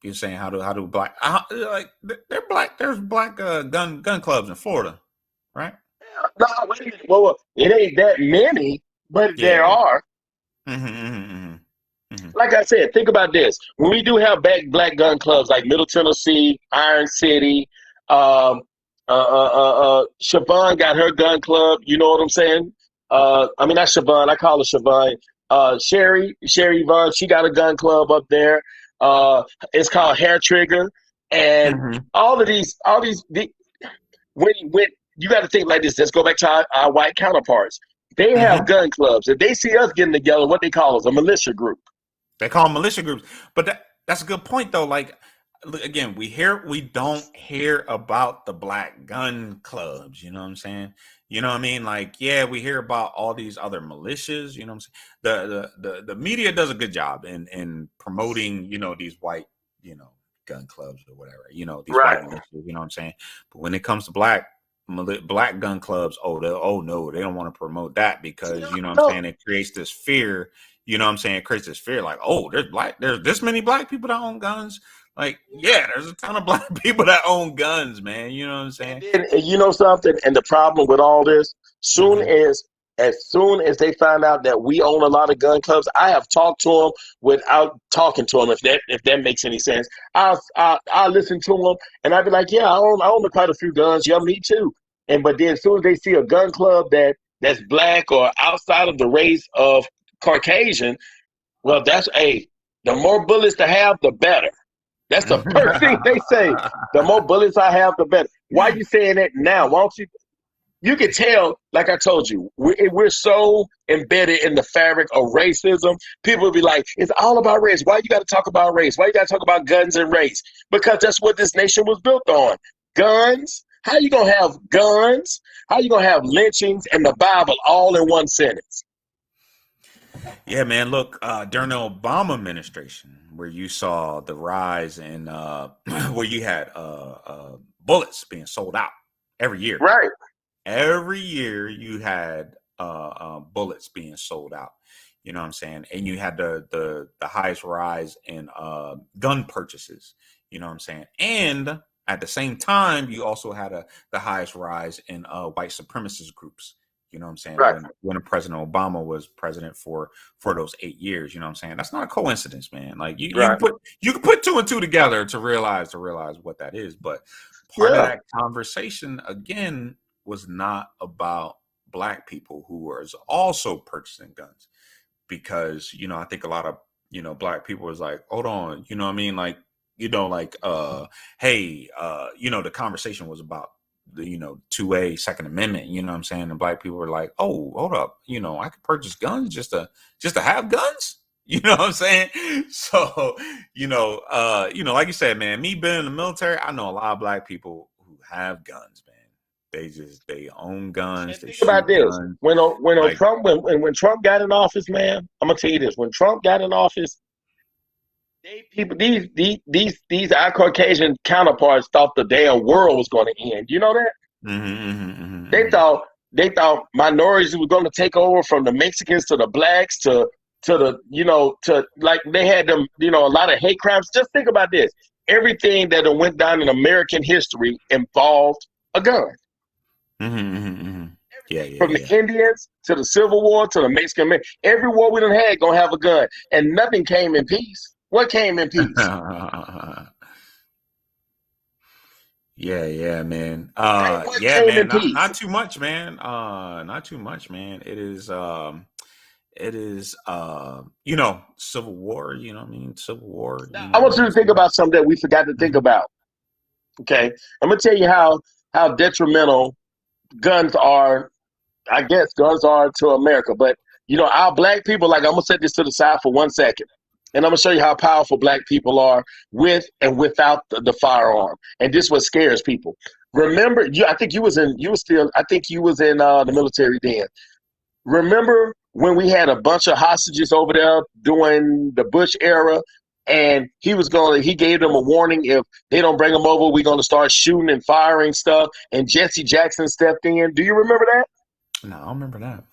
you're saying how do black like they're black? There's black gun clubs in Florida, right? No, wait a minute. Well, it ain't that many, but Yeah, there yeah. are. Mm-hmm, mm-hmm, mm-hmm. Like I said, think about this. When we do have black gun clubs like Middle Tennessee, Iron City, um, Siobhan got her gun club. You know what I'm saying? I mean, not Siobhan. I call her Siobhan. Sherry Yvonne, she got a gun club up there. It's called Hair Trigger, and Mm-hmm. when you got to think like this. Let's go back to our white counterparts. They have Mm-hmm. gun clubs. If they see us getting together, what they call us a militia group. They call them militia groups, but that's a good point though. Like again, we don't hear about the black gun clubs. You know what I'm saying? You know what I mean? Like yeah, we hear about all these other militias. You know what I'm saying? The media does a good job in promoting these white gun clubs or whatever. These white Right. militias. You know what I'm saying? But when it comes to black gun clubs, oh no, they don't want to promote that because you know what I'm No, saying, it creates this fear. You know what I'm saying? It creates this fear like, oh, there's this many black people that own guns. Like, yeah, there's a ton of black people that own guns, man. You know what I'm saying? and you know something? And the problem with all this, Mm-hmm. as soon as they find out that we own a lot of gun clubs, I have talked to them without talking to them. If that makes any sense, I'll listen to them and I'll be like, yeah, I own quite a few guns. Yeah, me too. And but then as soon as they see a gun club that's black or outside of the race of Caucasian, well, the more bullets to have, the better. That's the first thing they say. The more bullets I have, the better. Why are you saying that now? Why don't you? You can tell, like I told you, we're so embedded in the fabric of racism. People will be like, it's all about race. Why you got to talk about race? Why you got to talk about guns and race? Because that's what this nation was built on. Guns. How you gonna have guns? How you gonna have lynchings and the Bible all in one sentence? Yeah, man. Look, during the Obama administration, where you saw the rise in where you had bullets being sold out every year. Right. Every year you had bullets being sold out. You know what I'm saying? And you had the highest rise in gun purchases. You know what I'm saying? And at the same time, you also had the highest rise in white supremacist groups. You know what I'm saying? Right. When President Obama was president for those 8 years, you know what I'm saying? That's not a coincidence, man. Like Right. you can put two and two together to realize what that is. But part of Yeah. that conversation again was not about black people who were also purchasing guns, because I think a lot of black people was like, hold on, you know what I mean, like hey, the conversation was about the 2A Second Amendment, you know what I'm saying, and black people were like, oh, hold up, I could purchase guns just to have guns. You know what I'm saying? So, like you said, man, me being in the military, I know a lot of black people who have guns, man. They own guns, And they think about shoot this: guns. Like, when Trump got in office, man, I'm gonna tell you this: when Trump got in office, these our Caucasian counterparts thought the damn world was going to end. You know that they mm-hmm. thought they thought minorities were going to take over from the Mexicans to the blacks to the to like they had them a lot of hate crimes. Just think about this: everything that went down in American history involved a gun. Yeah, From the yeah, Indians to the Civil War to the Mexican Man, every war we done had gonna have a gun, and nothing came in peace. What came in peace? yeah. Yeah, man. Say what Yeah, came man. in Not peace? too much, man. Not too much, man. It is Civil War, what I mean? Civil War, Now, I what want you I'm to think saying? about something that we forgot to think Mhm. about. Okay, I'm gonna tell you how detrimental guns are. I guess guns are to America, but our black people. Like I'm gonna set this to the side for 1 second, and I'm gonna show you how powerful black people are with and without the firearm. And this is what scares people. Remember, I think I think you was in the military then. Remember when we had a bunch of hostages over there during the Bush era? and he gave them a warning: if they don't bring him over, we're going to start shooting and firing stuff. And Jesse Jackson stepped in. Do you remember that? No, I don't remember that.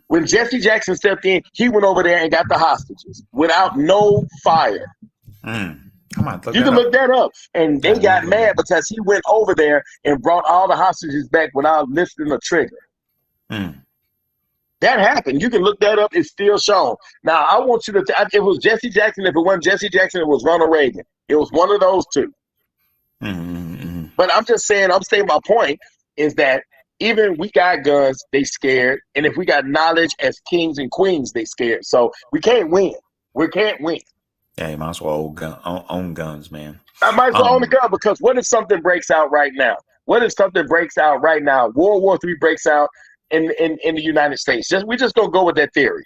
When Jesse Jackson stepped in, he went over there and got the hostages without no fire. I might look You that can up. look that up. And they got mad because he went over there and brought all the hostages back without lifting a trigger. That happened. You can look that up. It's still shown. Now, I want you to, if it was Jesse Jackson, if it wasn't Jesse Jackson, it was Ronald Reagan. It was one of those two. But I'm just saying, I'm saying my point is that even we got guns, they scared. And if we got knowledge as kings and queens, they scared. So we can't win. We can't win. Yeah, you might as well own guns, man. I might as well own the gun, because what if something breaks out right now? What if something breaks out right now? World War III breaks out in the United States. We're just gonna go with that theory.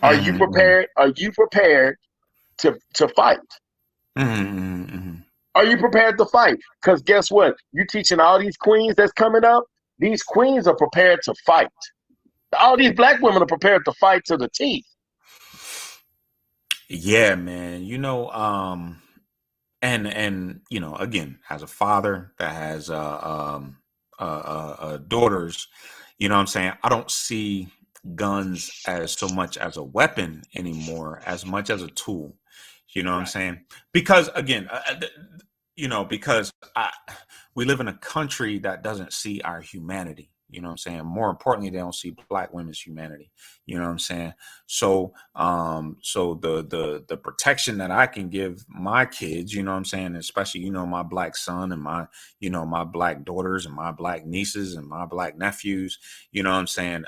Are you prepared? Are you prepared to fight? Are you prepared to fight? Because guess what? You teaching all these queens that's coming up. These queens are prepared to fight. All these black women are prepared to fight to the teeth. Yeah, man. And again, as a father that has daughters, you know what I'm saying? I don't see guns as so much as a weapon anymore, as much as a tool. You know what I'm saying? Because again, because we live in a country that doesn't see our humanity. You know what I'm saying? More importantly, they don't see black women's humanity. You know what I'm saying? So, so the protection that I can give my kids, you know what I'm saying, especially, my black son and my black daughters and my black nieces and my black nephews, you know what I'm saying?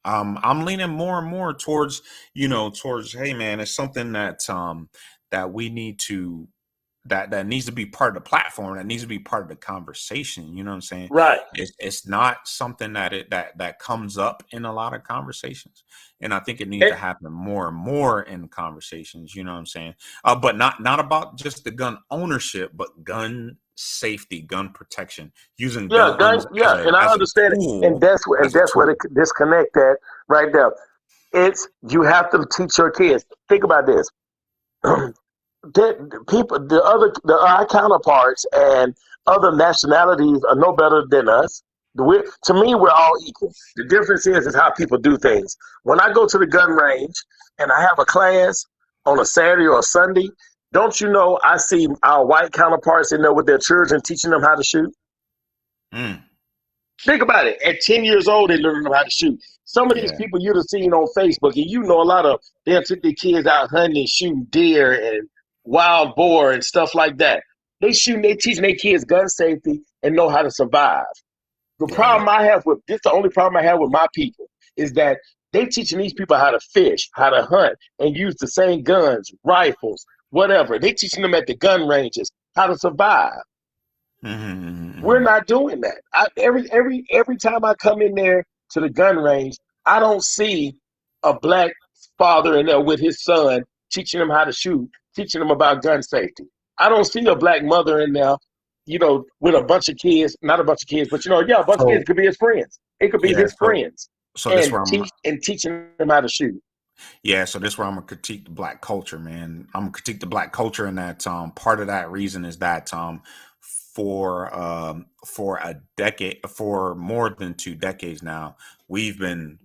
I'm leaning more and more towards, hey man, it's something that we need to, that needs to be part of the platform, that needs to be part of the conversation. You know what I'm saying? Right. It's not something that comes up in a lot of conversations. And I think it needs to happen more and more in conversations, you know what I'm saying? But not about just the gun ownership, but gun safety, gun protection, using guns and I understand it. And that's where the disconnect at right there. It's, you have to teach your kids. Think about this. Our counterparts and other nationalities are no better than us. To me, we're all equal. The difference is how people do things. When I go to the gun range and I have a class on a Saturday or a Sunday, don't you know I see our white counterparts in there with their children, teaching them how to shoot? Think about it. At 10 years old, they learn how to shoot. Some of these people you'd have seen on Facebook, and a lot of them took their kids out hunting and shooting deer and wild boar and stuff like that. They teaching their kids gun safety and know how to survive. The only problem I have with my people is that they teaching these people how to fish, how to hunt, and use the same guns, rifles, whatever. They teaching them at the gun ranges how to survive. We're not doing that. Every time I come in there to the gun range, I don't see a black father in there with his son teaching them how to shoot, teaching them about gun safety. I don't see a black mother in there, with a bunch of kids, not a bunch of kids, but a bunch of kids. Could be his friends. It could be his friends. So teaching them how to shoot. Yeah, so this is where I'm gonna critique the black culture, man. I'm gonna critique the black culture, and that part of that reason is that for a decade, for more than 2 decades now, we've been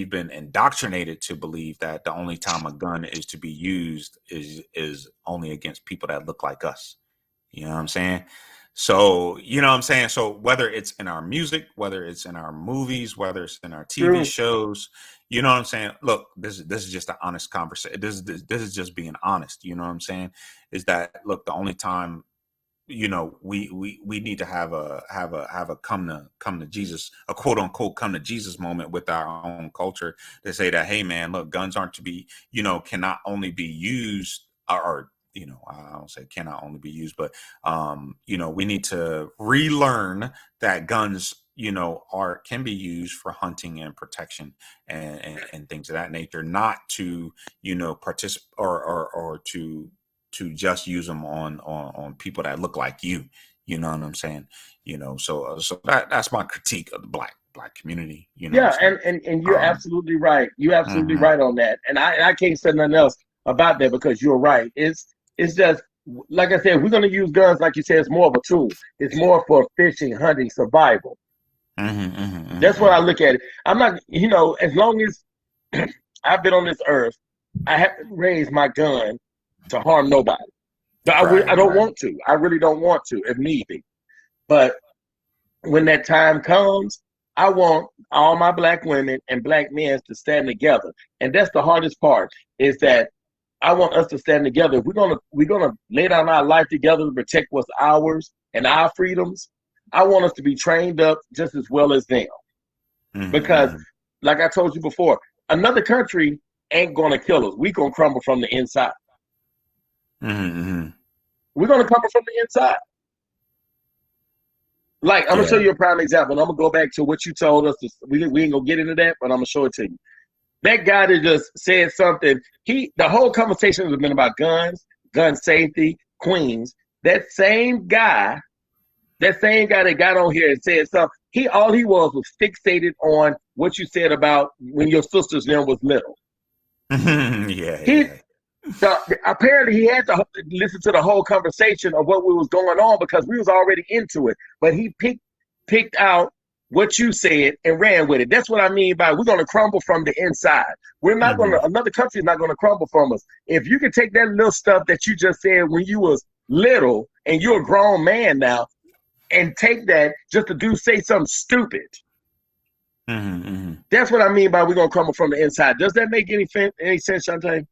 indoctrinated to believe that the only time a gun is to be used is only against people that look like us. You know what I'm saying? So, you know what I'm saying? So whether it's in our music, whether it's in our movies, whether it's in our TV shows, you know what I'm saying? Look, this is just an honest conversation. This is just being honest. You know what I'm saying? Is that, look, the only time, we need to have a come to Jesus, a quote unquote come to Jesus moment with our own culture, to say that, hey man, look, guns aren't to be, cannot only be used, or I don't say cannot only be used, but we need to relearn that guns, can be used for hunting and protection and things of that nature, not to, participate or to just use them on people that look like you. You know what I'm saying? So that's my critique of the black community. And you're absolutely right. You're absolutely right on that. And I can't say nothing else. about that because you're right. It's just like I said, we're going to use guns, like you said, it's more of a tool. It's more for fishing, hunting, survival. That's what I look at it. I'm not, as long as I've been on this earth, I haven't raised my gun to harm nobody. But Right, I don't right. want to. I really don't want to, if need be. But when that time comes, I want all my black women and black men to stand together. And that's the hardest part, is that I want us to stand together. If we're gonna lay down our life together to protect what's ours and our freedoms. I want us to be trained up just as well as them. Because, like I told you before, another country ain't gonna kill us. We gonna crumble from the inside. We're gonna crumble from the inside. Like, I'm gonna show you a prime example. And I'm gonna go back to what you told us. We ain't gonna get into that, but I'm gonna show it to you. That guy that just said something. The whole conversation has been about guns, gun safety, queens. That same guy that got on here and said something. All he was fixated on what you said about when your sister's name was little. Apparently he had to listen to the whole conversation of what was going on because we was already into it. But he picked out what you said and ran with it. That's what I mean by we're going to crumble from the inside. We're not going to, another country is not going to crumble from us. If you can take that little stuff that you just said when you was little and you're a grown man now and take that just to say something stupid. That's what I mean by we're going to crumble from the inside. Does that make any sense, Shantae?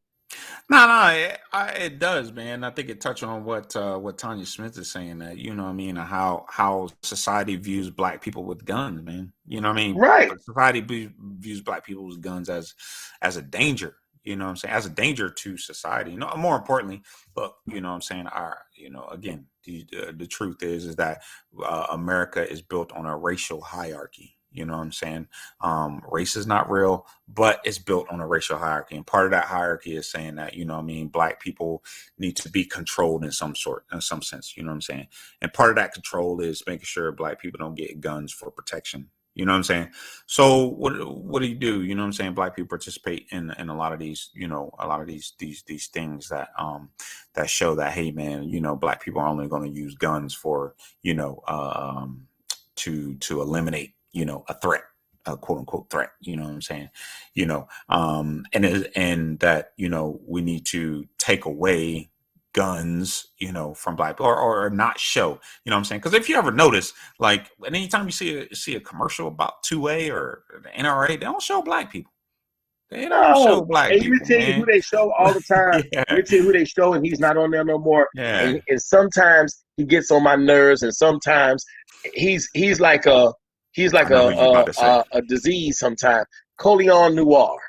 No, it does, man. I think it touched on what Tanya Smith is saying, that what I mean, how society views black people with guns, man. You know what I mean? Right. Society views black people with guns as a danger. You know what I'm saying? As a danger to society. More importantly, but what I'm saying, again, the truth is that America is built on a racial hierarchy. You know what I'm saying? Race is not real, but it's built on a racial hierarchy. And part of that hierarchy is saying that, black people need to be controlled in some sense, you know what I'm saying? And part of that control is making sure black people don't get guns for protection. You know what I'm saying? So what do you do? You know what I'm saying? Black people participate in a lot of these, these things that that show that, hey man, black people are only going to use guns for, to eliminate, a threat, a quote unquote threat. You know what I'm saying? And that, we need to take away guns, from black people or not show, you know what I'm saying? Because if you ever notice, like anytime you see a commercial about 2A or the NRA, they don't show black people. They don't show black people. And we tell you who they show all the time. We tell you who they show, and he's not on there no more. Yeah. And sometimes he gets on my nerves, and sometimes he's like a disease. Sometimes Coleon Noir.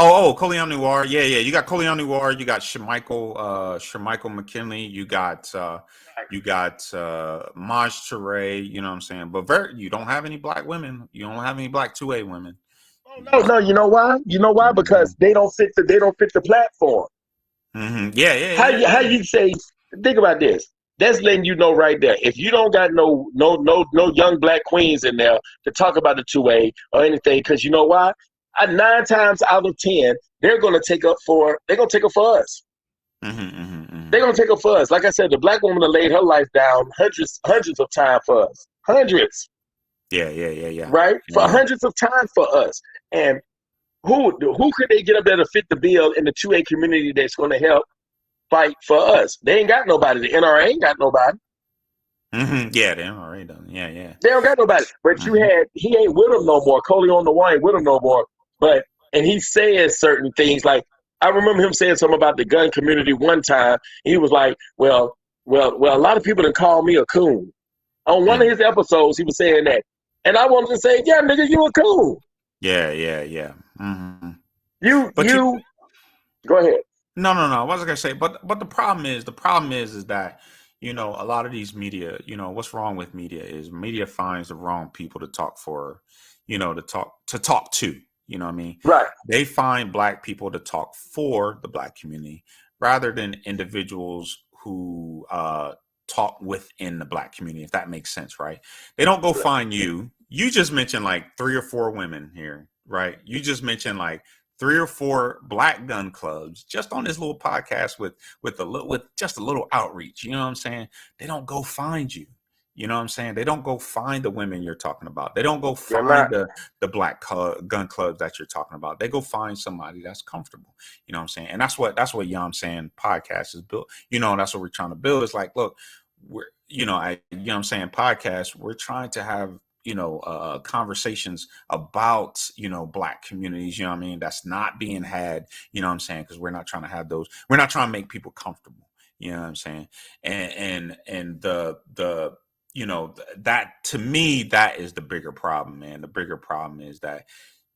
Oh, Coleon Noir. Yeah. You got Coleon Noir. You got Shermichael McKinley. You got Maj Touré. You know what I'm saying? But you don't have any black women. You don't have any black 2A women. Oh no. You know why? Because they don't fit the platform. Yeah. How you say? Think about this. That's letting you know right there. If you don't got no young black queens in there to talk about the 2A or anything, because you know why? 9 times out of 10, they're gonna take up for us. They're gonna take up for us. Like I said, the black woman that laid her life down hundreds of times for us. Hundreds. Yeah. Right? For hundreds of times for us. And who could they get up there to fit the bill in the 2A community that's gonna help fight for us? They ain't got nobody. The NRA ain't got nobody. Yeah, the NRA doesn't. Yeah. They don't got nobody. But he ain't with them no more. Coleon the One ain't with them no more. And he says certain things. Like, I remember him saying something about the gun community one time. He was like, well, a lot of people done call me a coon. On one of his episodes, he was saying that. And I wanted to say, yeah, nigga, you a coon. Yeah. You go ahead. No. I wasn't gonna say, but the problem is that, a lot of these media, what's wrong with media is media finds the wrong people to talk for, to talk to. You know what I mean? Right. They find black people to talk for the black community rather than individuals who talk within the black community, if that makes sense, right? They don't go find you. You just mentioned like 3 or 4 women here, right? You just mentioned like 3 or 4 black gun clubs just on this little podcast with just a little outreach. You know what I'm saying? They don't go find you. You know what I'm saying? They don't go find the women you're talking about. They don't go find the black gun clubs that you're talking about. They go find somebody that's comfortable. You know what I'm saying? And that's what Yah'm saying podcast is built. You know, that's what we're trying to build. It's like, look, we're, you know what I'm saying, podcast, we're trying to have, conversations about, black communities, you know what I mean, that's not being had, you know what I'm saying, because we're not trying to have those, we're not trying to make people comfortable, you know what I'm saying, and the that, to me, that is the bigger problem, man. The bigger problem is that,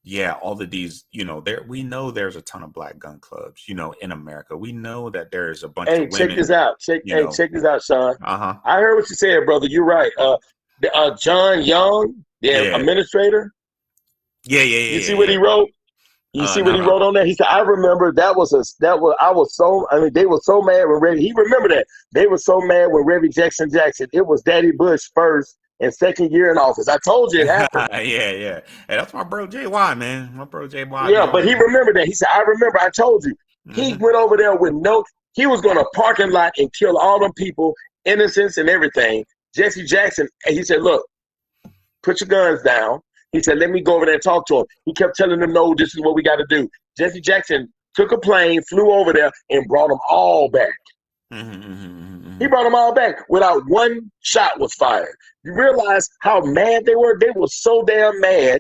yeah, all of these, we know there's a ton of black gun clubs, in America. We know that there's a bunch of women. Check this out. Check this out, Sean. Uh-huh. I heard what you said, brother. You're right. John Young, administrator. Yeah. You see what he wrote? You see what he wrote on there? He said, I remember they were so mad when Reverend, he remembered that. They were so mad when Reverend Jackson, it was Daddy Bush first and second year in office. I told you it happened. Yeah. Hey, that's my bro JY, man. My bro JY. Yeah, but he remembered that. He said, I remember, I told you. Mm-hmm. He went over there with he was going to parking lot and kill all them people, innocents and everything. Jesse Jackson, he said, look, put your guns down. He said, let me go over there and talk to him. He kept telling them, no, this is what we got to do. Jesse Jackson took a plane, flew over there, and brought them all back. Mm-hmm. He brought them all back without one shot was fired. You realize how mad they were? They were so damn mad,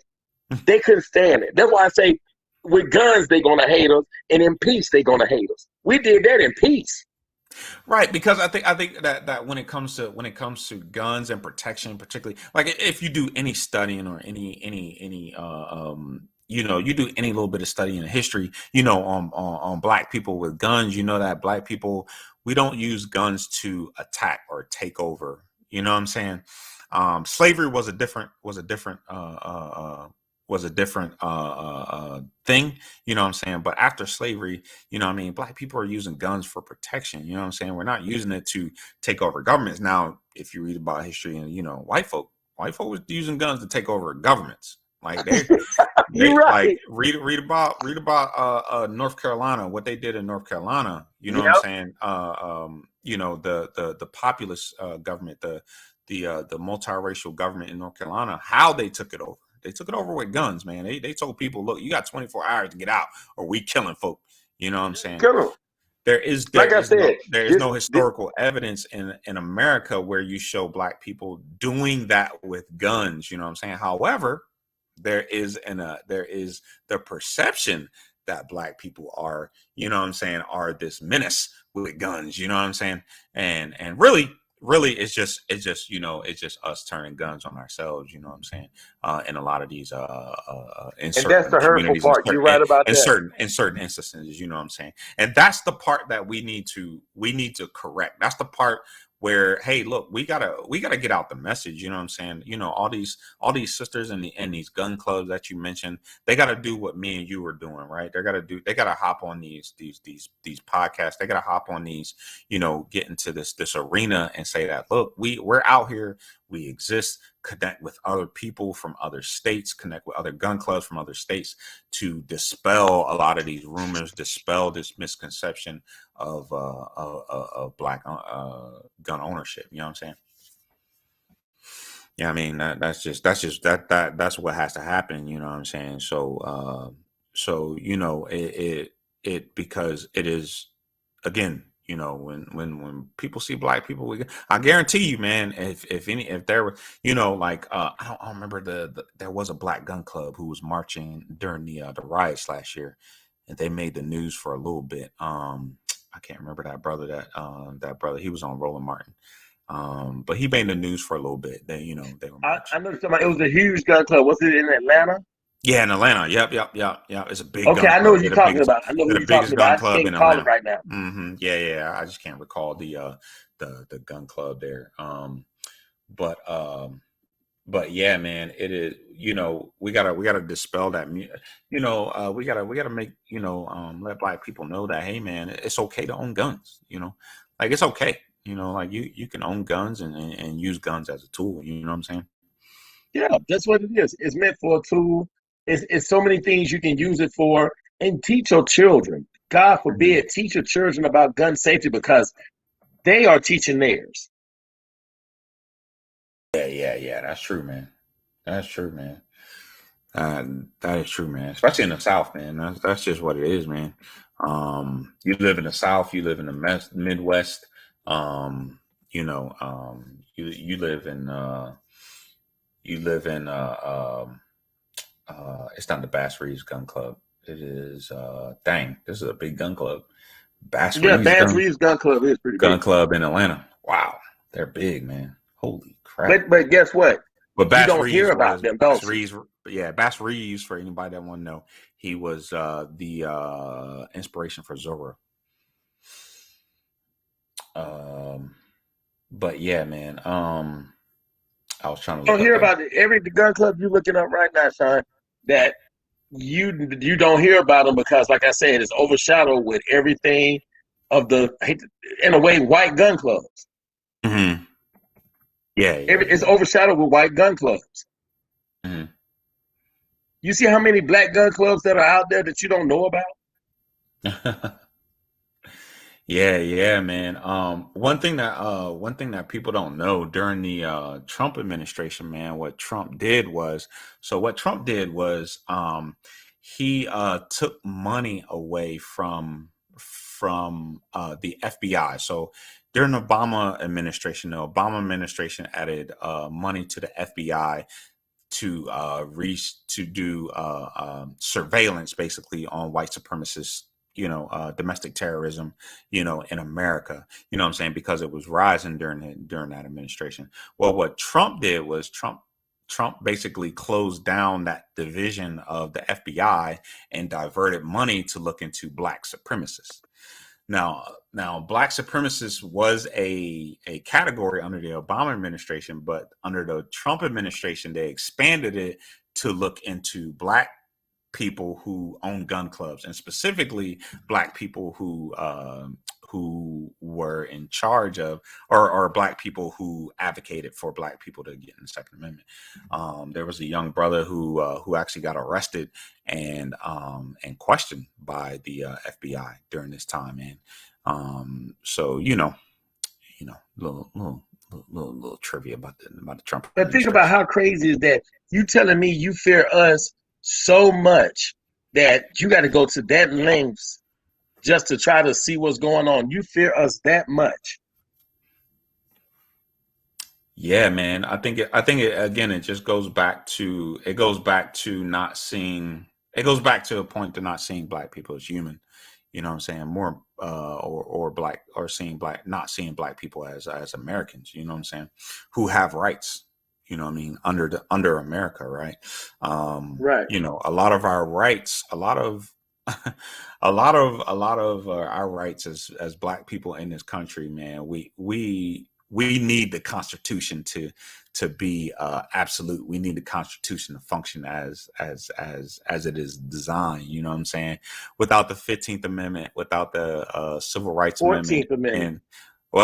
they couldn't stand it. That's why I say, with guns, they're going to hate us, and in peace, they're going to hate us. We did that in peace. Right, because I think that when it comes to guns and protection, particularly, like if you do any studying or any you do any little bit of studying in history, on black people with guns, that black people, we don't use guns to attack or take over. You know what I'm saying? Slavery was a different thing, you know what I'm saying? But after slavery, black people are using guns for protection, you know what I'm saying? We're not using it to take over governments. Now, if you read about history and, white folk was using guns to take over governments. Like you're right. Like read about North Carolina, what they did in North Carolina, you know what I'm saying? The populist government, the multiracial government in North Carolina, how they took it over. They took it over with guns, man. They told people, look, you got 24 hours to get out or we killing folk. You know what I'm saying? Kill them. There is no historical evidence in America where you show black people doing that with guns. You know what I'm saying? However, there is the perception that black people are, you know what I'm saying, are this menace with guns. You know what I'm saying? And really, it's just us turning guns on ourselves, you know what I'm saying? In a lot of these and that's the hurtful part. You're right about that. In certain instances, you know what I'm saying? And that's the part that we need to correct. That's the part where, hey, look, we gotta get out the message, you know what I'm saying? All these sisters in these gun clubs that you mentioned, they gotta do what me and you were doing, right? They gotta hop on these podcasts, they gotta hop on these, get into this arena and say that, look, we're out here, we exist, connect with other people from other states, connect with other gun clubs from other states to dispel a lot of these rumors, dispel this misconception of black gun ownership. You know what I'm saying? Yeah, I mean that's what has to happen. You know what I'm saying? So it because it is, again, when people see black people, I guarantee you, man, if there were, I don't remember there was a black gun club who was marching during the riots last year, and they made the news for a little bit. I can't remember that brother he was on Roland Martin. But he made the news for a little bit. They were I know somebody, it was a huge gun club. Was it in Atlanta? Yeah, in Atlanta. Yep. It's a big. Okay, I know what you're talking about. I know what you're talking about. I can't call it right now. Mm-hmm. Yeah. I just can't recall the gun club there. But yeah, man, it is. We gotta dispel that. We gotta make let black people know that, hey, man, it's okay to own guns. Like it's okay. Like you can own guns and use guns as a tool. You know what I'm saying? Yeah, that's what it is. It's meant for a tool. It's so many things you can use it for. and teach your children. God forbid, teach your children about gun safety because they are teaching theirs. Yeah. That's true, man. That's true, man. That is true, man. Especially in the South, man. That's just what it is, man. You live in the South, you live in the Midwest. You live in it's not the Bass Reeves Gun Club. It is dang, this is a big gun club. Bass Yeah, Reeves Bass Reeves Gun Club is pretty big. Gun Club in Atlanta. Wow, they're big, man. Holy crap! But guess what? But You Bass don't Reeves hear about was them, Bass don't you? Reeves. Yeah, Bass Reeves. For anybody that want to know, he was the inspiration for Zorro. But yeah, man. I was trying to You don't look up hear that. about it. Every gun club you're looking up right now, Sean, that you don't hear about them because, like I said, it's overshadowed with everything of the, in a way, white gun clubs. Mm-hmm. Yeah. It's overshadowed with white gun clubs. Mm-hmm. You see how many black gun clubs that are out there that you don't know about? Yeah, man. One thing that people don't know during the Trump administration, man, what Trump did was he took money away from the FBI. So during the Obama administration added money to the FBI to do surveillance basically on white supremacists, domestic terrorism, in America, you know what I'm saying, because it was rising during that administration. Well, what Trump did was Trump basically closed down that division of the FBI and diverted money to look into black supremacists. Now, black supremacist was a category under the Obama administration, but under the Trump administration, they expanded it to look into black people who own gun clubs, and specifically black people who were in charge of, or black people who advocated for black people to get in the Second Amendment. There was a young brother who actually got arrested and questioned by the FBI during this time, and so little trivia about the Trump But think about administration. how crazy is that? You telling me you fear us so much that you got to go to that lengths just to try to see what's going on. You fear us that much. Yeah, man. Again, it just goes back to not seeing. It goes back to a point to not seeing black people as human. You know what I'm saying? More or black, or not seeing black people as Americans. You know what I'm saying? Who have rights. You know what I mean? Under America, right? Right. A lot of our rights, a lot of a lot of our rights as black people in this country, man. We need the Constitution to be absolute. We need the Constitution to function as it is designed. You know what I'm saying? Without the 15th Amendment, without the Civil Rights Amendment, 14th Amendment. and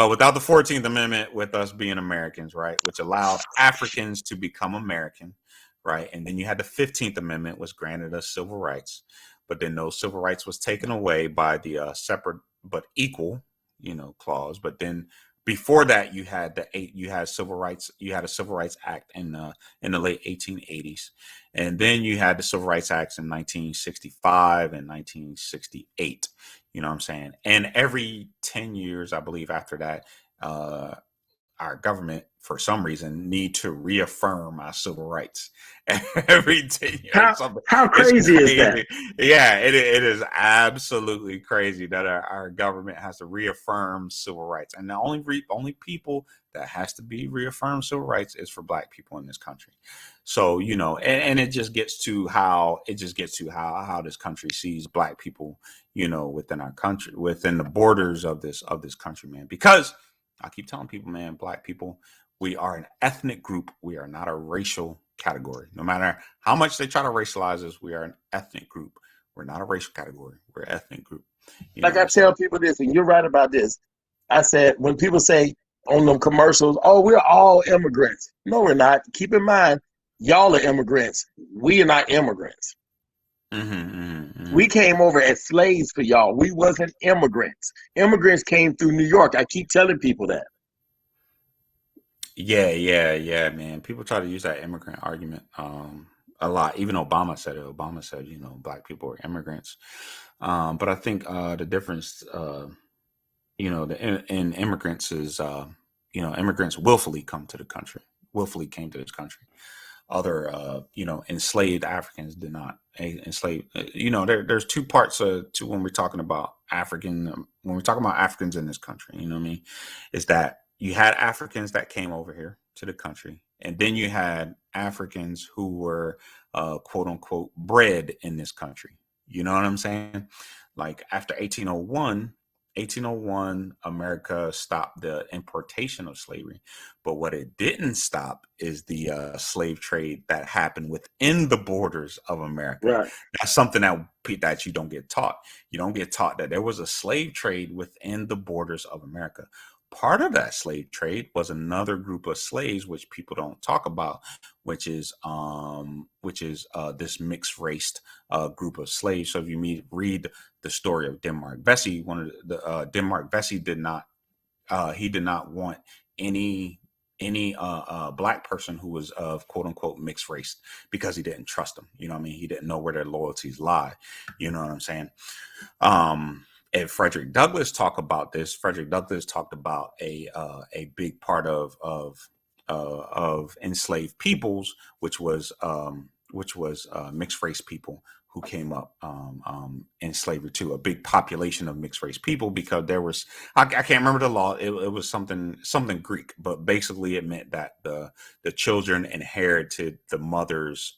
without the 14th Amendment, with us being Americans, right, which allowed Africans to become American, right, and then you had the 15th Amendment, which granted us civil rights, but then those civil rights was taken away by the separate but equal, clause. But then before that, you had civil rights. You had a Civil Rights Act in the late 1880s, and then you had the Civil Rights Acts in 1965 and 1968. You know what I'm saying? And every 10 years, I believe, after that, our government, for some reason, need to reaffirm our civil rights every 10 years. How It's crazy is that? crazy. Yeah, it is absolutely crazy that our government has to reaffirm civil rights. And the only people that has to be reaffirmed civil rights is for black people in this country. So, and it just gets to how this country sees black people, within our country, within the borders of this country, man. Because I keep telling people, man, black people, we are an ethnic group. We are not a racial category. No matter how much they try to racialize us, we are an ethnic group. We're not a racial category. We're an ethnic group. Like I tell people this, and you're right about this. I said, when people say on them commercials, oh, we're all immigrants. No, we're not. Keep in mind, y'all are immigrants. We are not immigrants. We came over as slaves for y'all. We wasn't immigrants. Immigrants came through New York. I keep telling people that. Yeah, man. People try to use that immigrant argument a lot. Even Obama said it. Obama said, black people were immigrants. But I think the difference, in immigrants is, immigrants willfully come to the country, willfully came to this country. Other, enslaved Africans did not enslave. There's two parts to when we're talking about when we're talking about Africans in this country, you know what I mean? Is that you had Africans that came over here to the country, and then you had Africans who were, quote unquote, bred in this country. You know what I'm saying? Like after 1801, America stopped the importation of slavery. But what it didn't stop is the slave trade that happened within the borders of America. Right. That's something that you don't get taught. You don't get taught that there was a slave trade within the borders of America. Part of that slave trade was another group of slaves, which people don't talk about, which is this mixed race group of slaves. So if you read the story of Denmark Vesey, one of the Denmark Vesey did not want any black person who was of quote unquote mixed race because he didn't trust them. You know what I mean? He didn't know where their loyalties lie. You know what I'm saying? And Frederick Douglass talked about this. Frederick Douglass talked about a big part of enslaved peoples, which was mixed race people who came up in slavery too. A big population of mixed race people, because there was I can't remember the law. It was something Greek, but basically it meant that the children inherited the mother's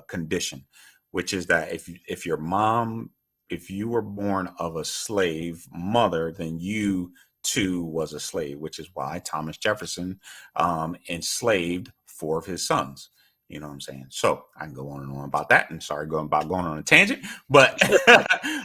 condition, which is that if you were born of a slave mother, then you too was a slave, which is why Thomas Jefferson enslaved 4 of his sons. You know what I'm saying? So I can go on and on about that. And sorry going on a tangent, but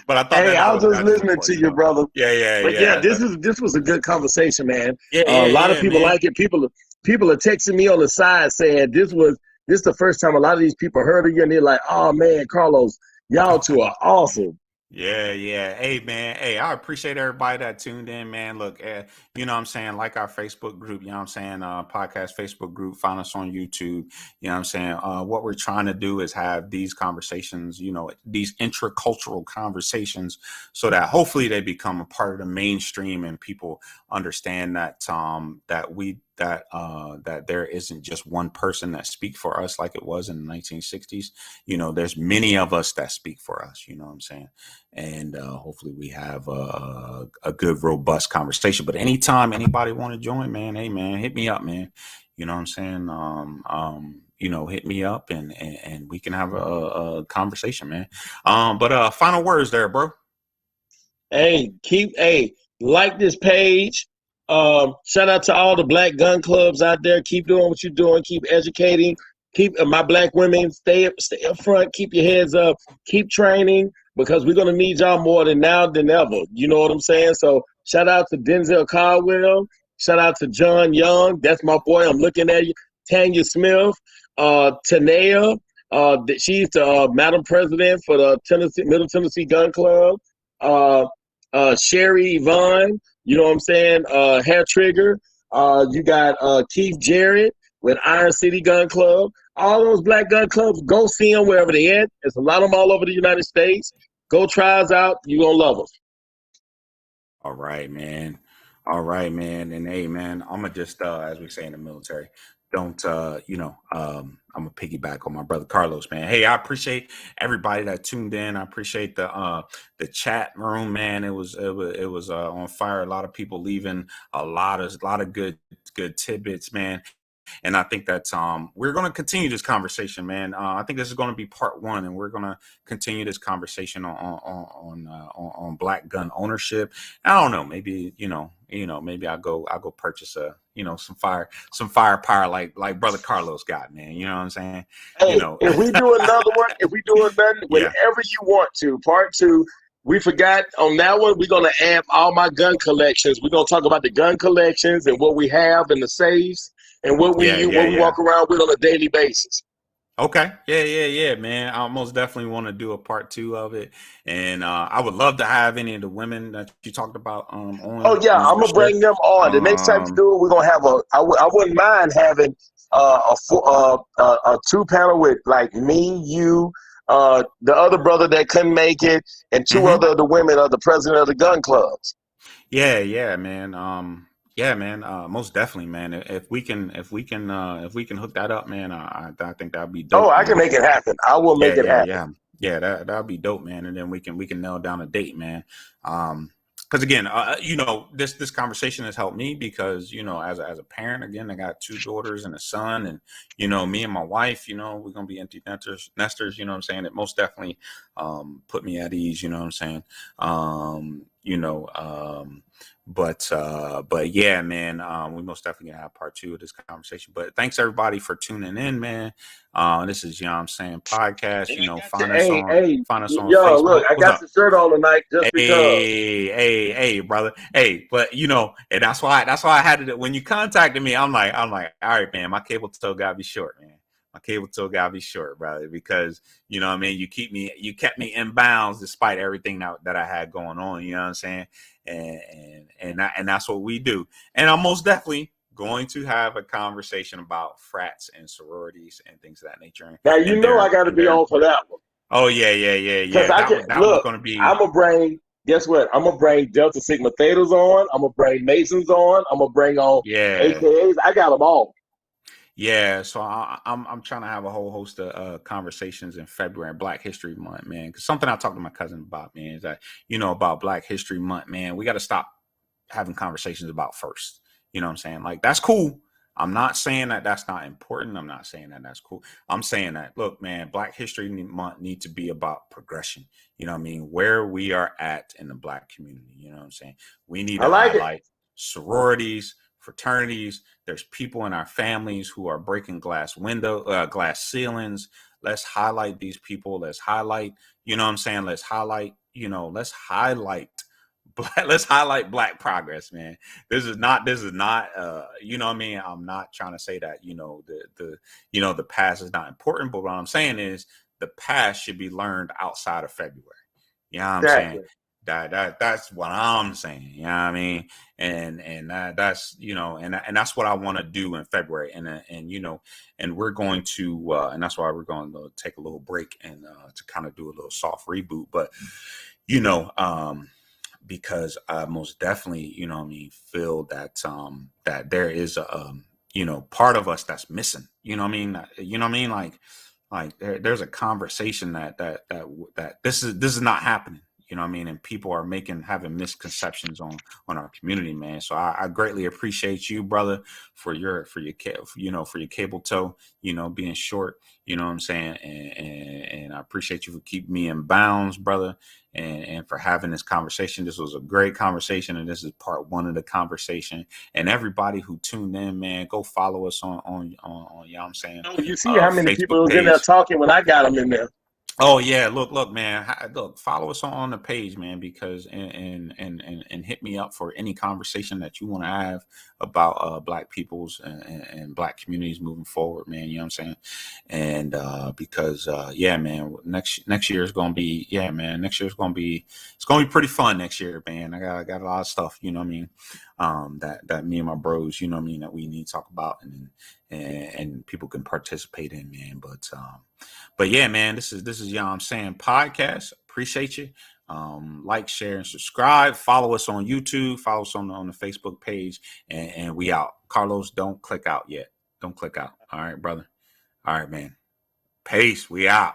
but I thought. Hey, I was just listening to you, brother. Yeah. But yeah, this was a good conversation, man. Yeah, a lot of people man. like it. People are texting me on the side saying this is the first time a lot of these people heard of you, and they're like, "Oh man, Carlos, y'all two are awesome." Yeah. Hey, man. Hey, I appreciate everybody that tuned in, man. Look, you know what I'm saying? Like our Facebook group, you know what I'm saying? Podcast Facebook group, find us on YouTube. You know what I'm saying? What we're trying to do is have these conversations, these intercultural conversations, so that hopefully they become a part of the mainstream and people understand that, that there isn't just one person that speak for us like it was in the 1960s. There's many of us that speak for us, you know what I'm saying? And hopefully we have a good, robust conversation. But anytime anybody want to join, man, hey, man, hit me up, man. You know what I'm saying? Hit me up and we can have a conversation, man. But final words there, bro. Hey, like this page. Shout out to all the black gun clubs out there. Keep doing what you're doing. Keep educating. Keep my black women stay up front. Keep your heads up. Keep training, because we're gonna need y'all more than now than ever. You know what I'm saying? So shout out to Denzel Caldwell. Shout out to John Young. That's my boy. I'm looking at you. Tanya Smith. Tanea. She's the Madam President for the Middle Tennessee Gun Club. Sherry Yvonne. You know what I'm saying? Hair Trigger. You got Keith Jarrett with Iron City Gun Club. All those black gun clubs, go see them wherever they at. There's a lot of them all over the United States. Go try us out. You're going to love us. All right, man. And hey, man, I'm going to just, as we say in the military, don't, I'm going to piggyback on my brother Carlos, man. Hey, I appreciate everybody that tuned in. I appreciate the chat room, man. It was on fire. A lot of people leaving a lot of good tidbits, man. And I think that we're going to continue this conversation, man. I think this is going to be part 1, and we're going to continue this conversation on black gun ownership. I don't know, maybe maybe I'll go purchase some firepower like brother Carlos got, man. You know what I'm saying? Hey, if we do another one, whenever you want to, part 2. We forgot on that one, we're going to add all my gun collections. We're going to talk about the gun collections and what we have in the safes and what we walk around with on a daily basis. Okay. Yeah, man. I most definitely want to do a part two of it. And I would love to have any of the women that you talked about Oh yeah, on I'm for gonna sure. bring them on. The next time you Um, do it, we're gonna have a. I wouldn't mind having a two panel with like me, you, the other brother that couldn't make it, and two mhm. other of the women of the president of the gun clubs. Yeah, man. Yeah, man. Most definitely, man. If we can hook that up, man, I think that'd be Oh, dope, I can man. make it happen. I will Yeah, make it yeah, happen. yeah, yeah. That'd be dope, man. And then we can nail down a date, man. Because again, this conversation has helped me because as a parent, again, I got two daughters and a son, and me and my wife, we're gonna be empty nesters. You know what I'm saying? It most definitely put me at ease. You know what I'm saying? Um, you know, um, but yeah, man, we most definitely gonna have part two of this conversation. But thanks everybody for tuning in, man. This is Yah'm saying podcast. And I got to, Find us hey, on hey, yo, look, Facebook. I What's got up? the shirt on tonight just because. Hey, brother. Hey, but and that's why I had to when you contacted me, I'm like, all right, man, my cable toe gotta be short, man. My cable toe gotta be short, brother, because you know what I mean, you kept me in bounds despite everything that I had going on, you know what I'm saying? And that's what we do. And I'm most definitely going to have a conversation about frats and sororities and things of that nature Now you and know I got to be their on for that one oh because yeah. I can That one's look. gonna be I'm gonna bring. Guess what? I'm gonna bring Delta Sigma Thetas on. I'm gonna bring Masons on. I'm gonna bring on yeah. AKAs. I got them all. Yeah, so I'm trying to have a whole host of conversations in February, Black History Month, man. Because something I talked to my cousin about, man, is that about Black History Month, man. We got to stop having conversations about first. You know what I'm saying? Like that's cool. I'm not saying that that's not important. I'm not saying that that's cool. I'm saying that look, man, Black History Month need to be about progression. You know what I mean? Where we are at in the Black community. You know what I'm saying? We need I to like it. highlight sororities, fraternities. There's people in our families who are breaking glass ceilings. Let's highlight these people. Let's highlight. You know what I'm saying? Let's highlight. Let's highlight let's highlight black progress, man. This is not you know what I mean. I'm not trying to say that the past is not important, but what I'm saying is the past should be learned outside of February. You know what I'm saying? Exactly. That's what I'm saying. You know what I mean? And that's and that's what I want to do in February. And we're going to and that's why we're going to take a little break and to kind of do a little soft reboot. But you know, because I most definitely, what I mean, feel that there is a part of us that's missing. You know what I mean? You know what I mean? Like there's a conversation that this is not happening. You know what I mean? And people are having misconceptions on our community, man. So I greatly appreciate you, brother, for your cable toe, being short. You know what I'm saying? And I appreciate you for keeping me in bounds, brother, and for having this conversation. This was a great conversation, and this is part one of the conversation. And everybody who tuned in, man, go follow us on you know what I'm saying, Oh, you see how many Facebook people was in there page. talking when I got them in there. Oh yeah, look, man. Look, follow us on the page, man, because and hit me up for any conversation that you want to have about Black peoples and Black communities moving forward, man. You know what I'm saying? And because yeah, man, next year is gonna be man. Next year is gonna be it's gonna be pretty fun next year, man. I got a lot of stuff, you know what I mean? That me and my bros, you know what I mean, that we need to talk about and people can participate in, man. But yeah, man, this is Yah'm saying podcast. Appreciate you. Like, share, and subscribe. Follow us on YouTube. Follow us on the Facebook page, and we out. Carlos, don't click out yet. Don't click out. All right, brother. All right, man. Peace. We out.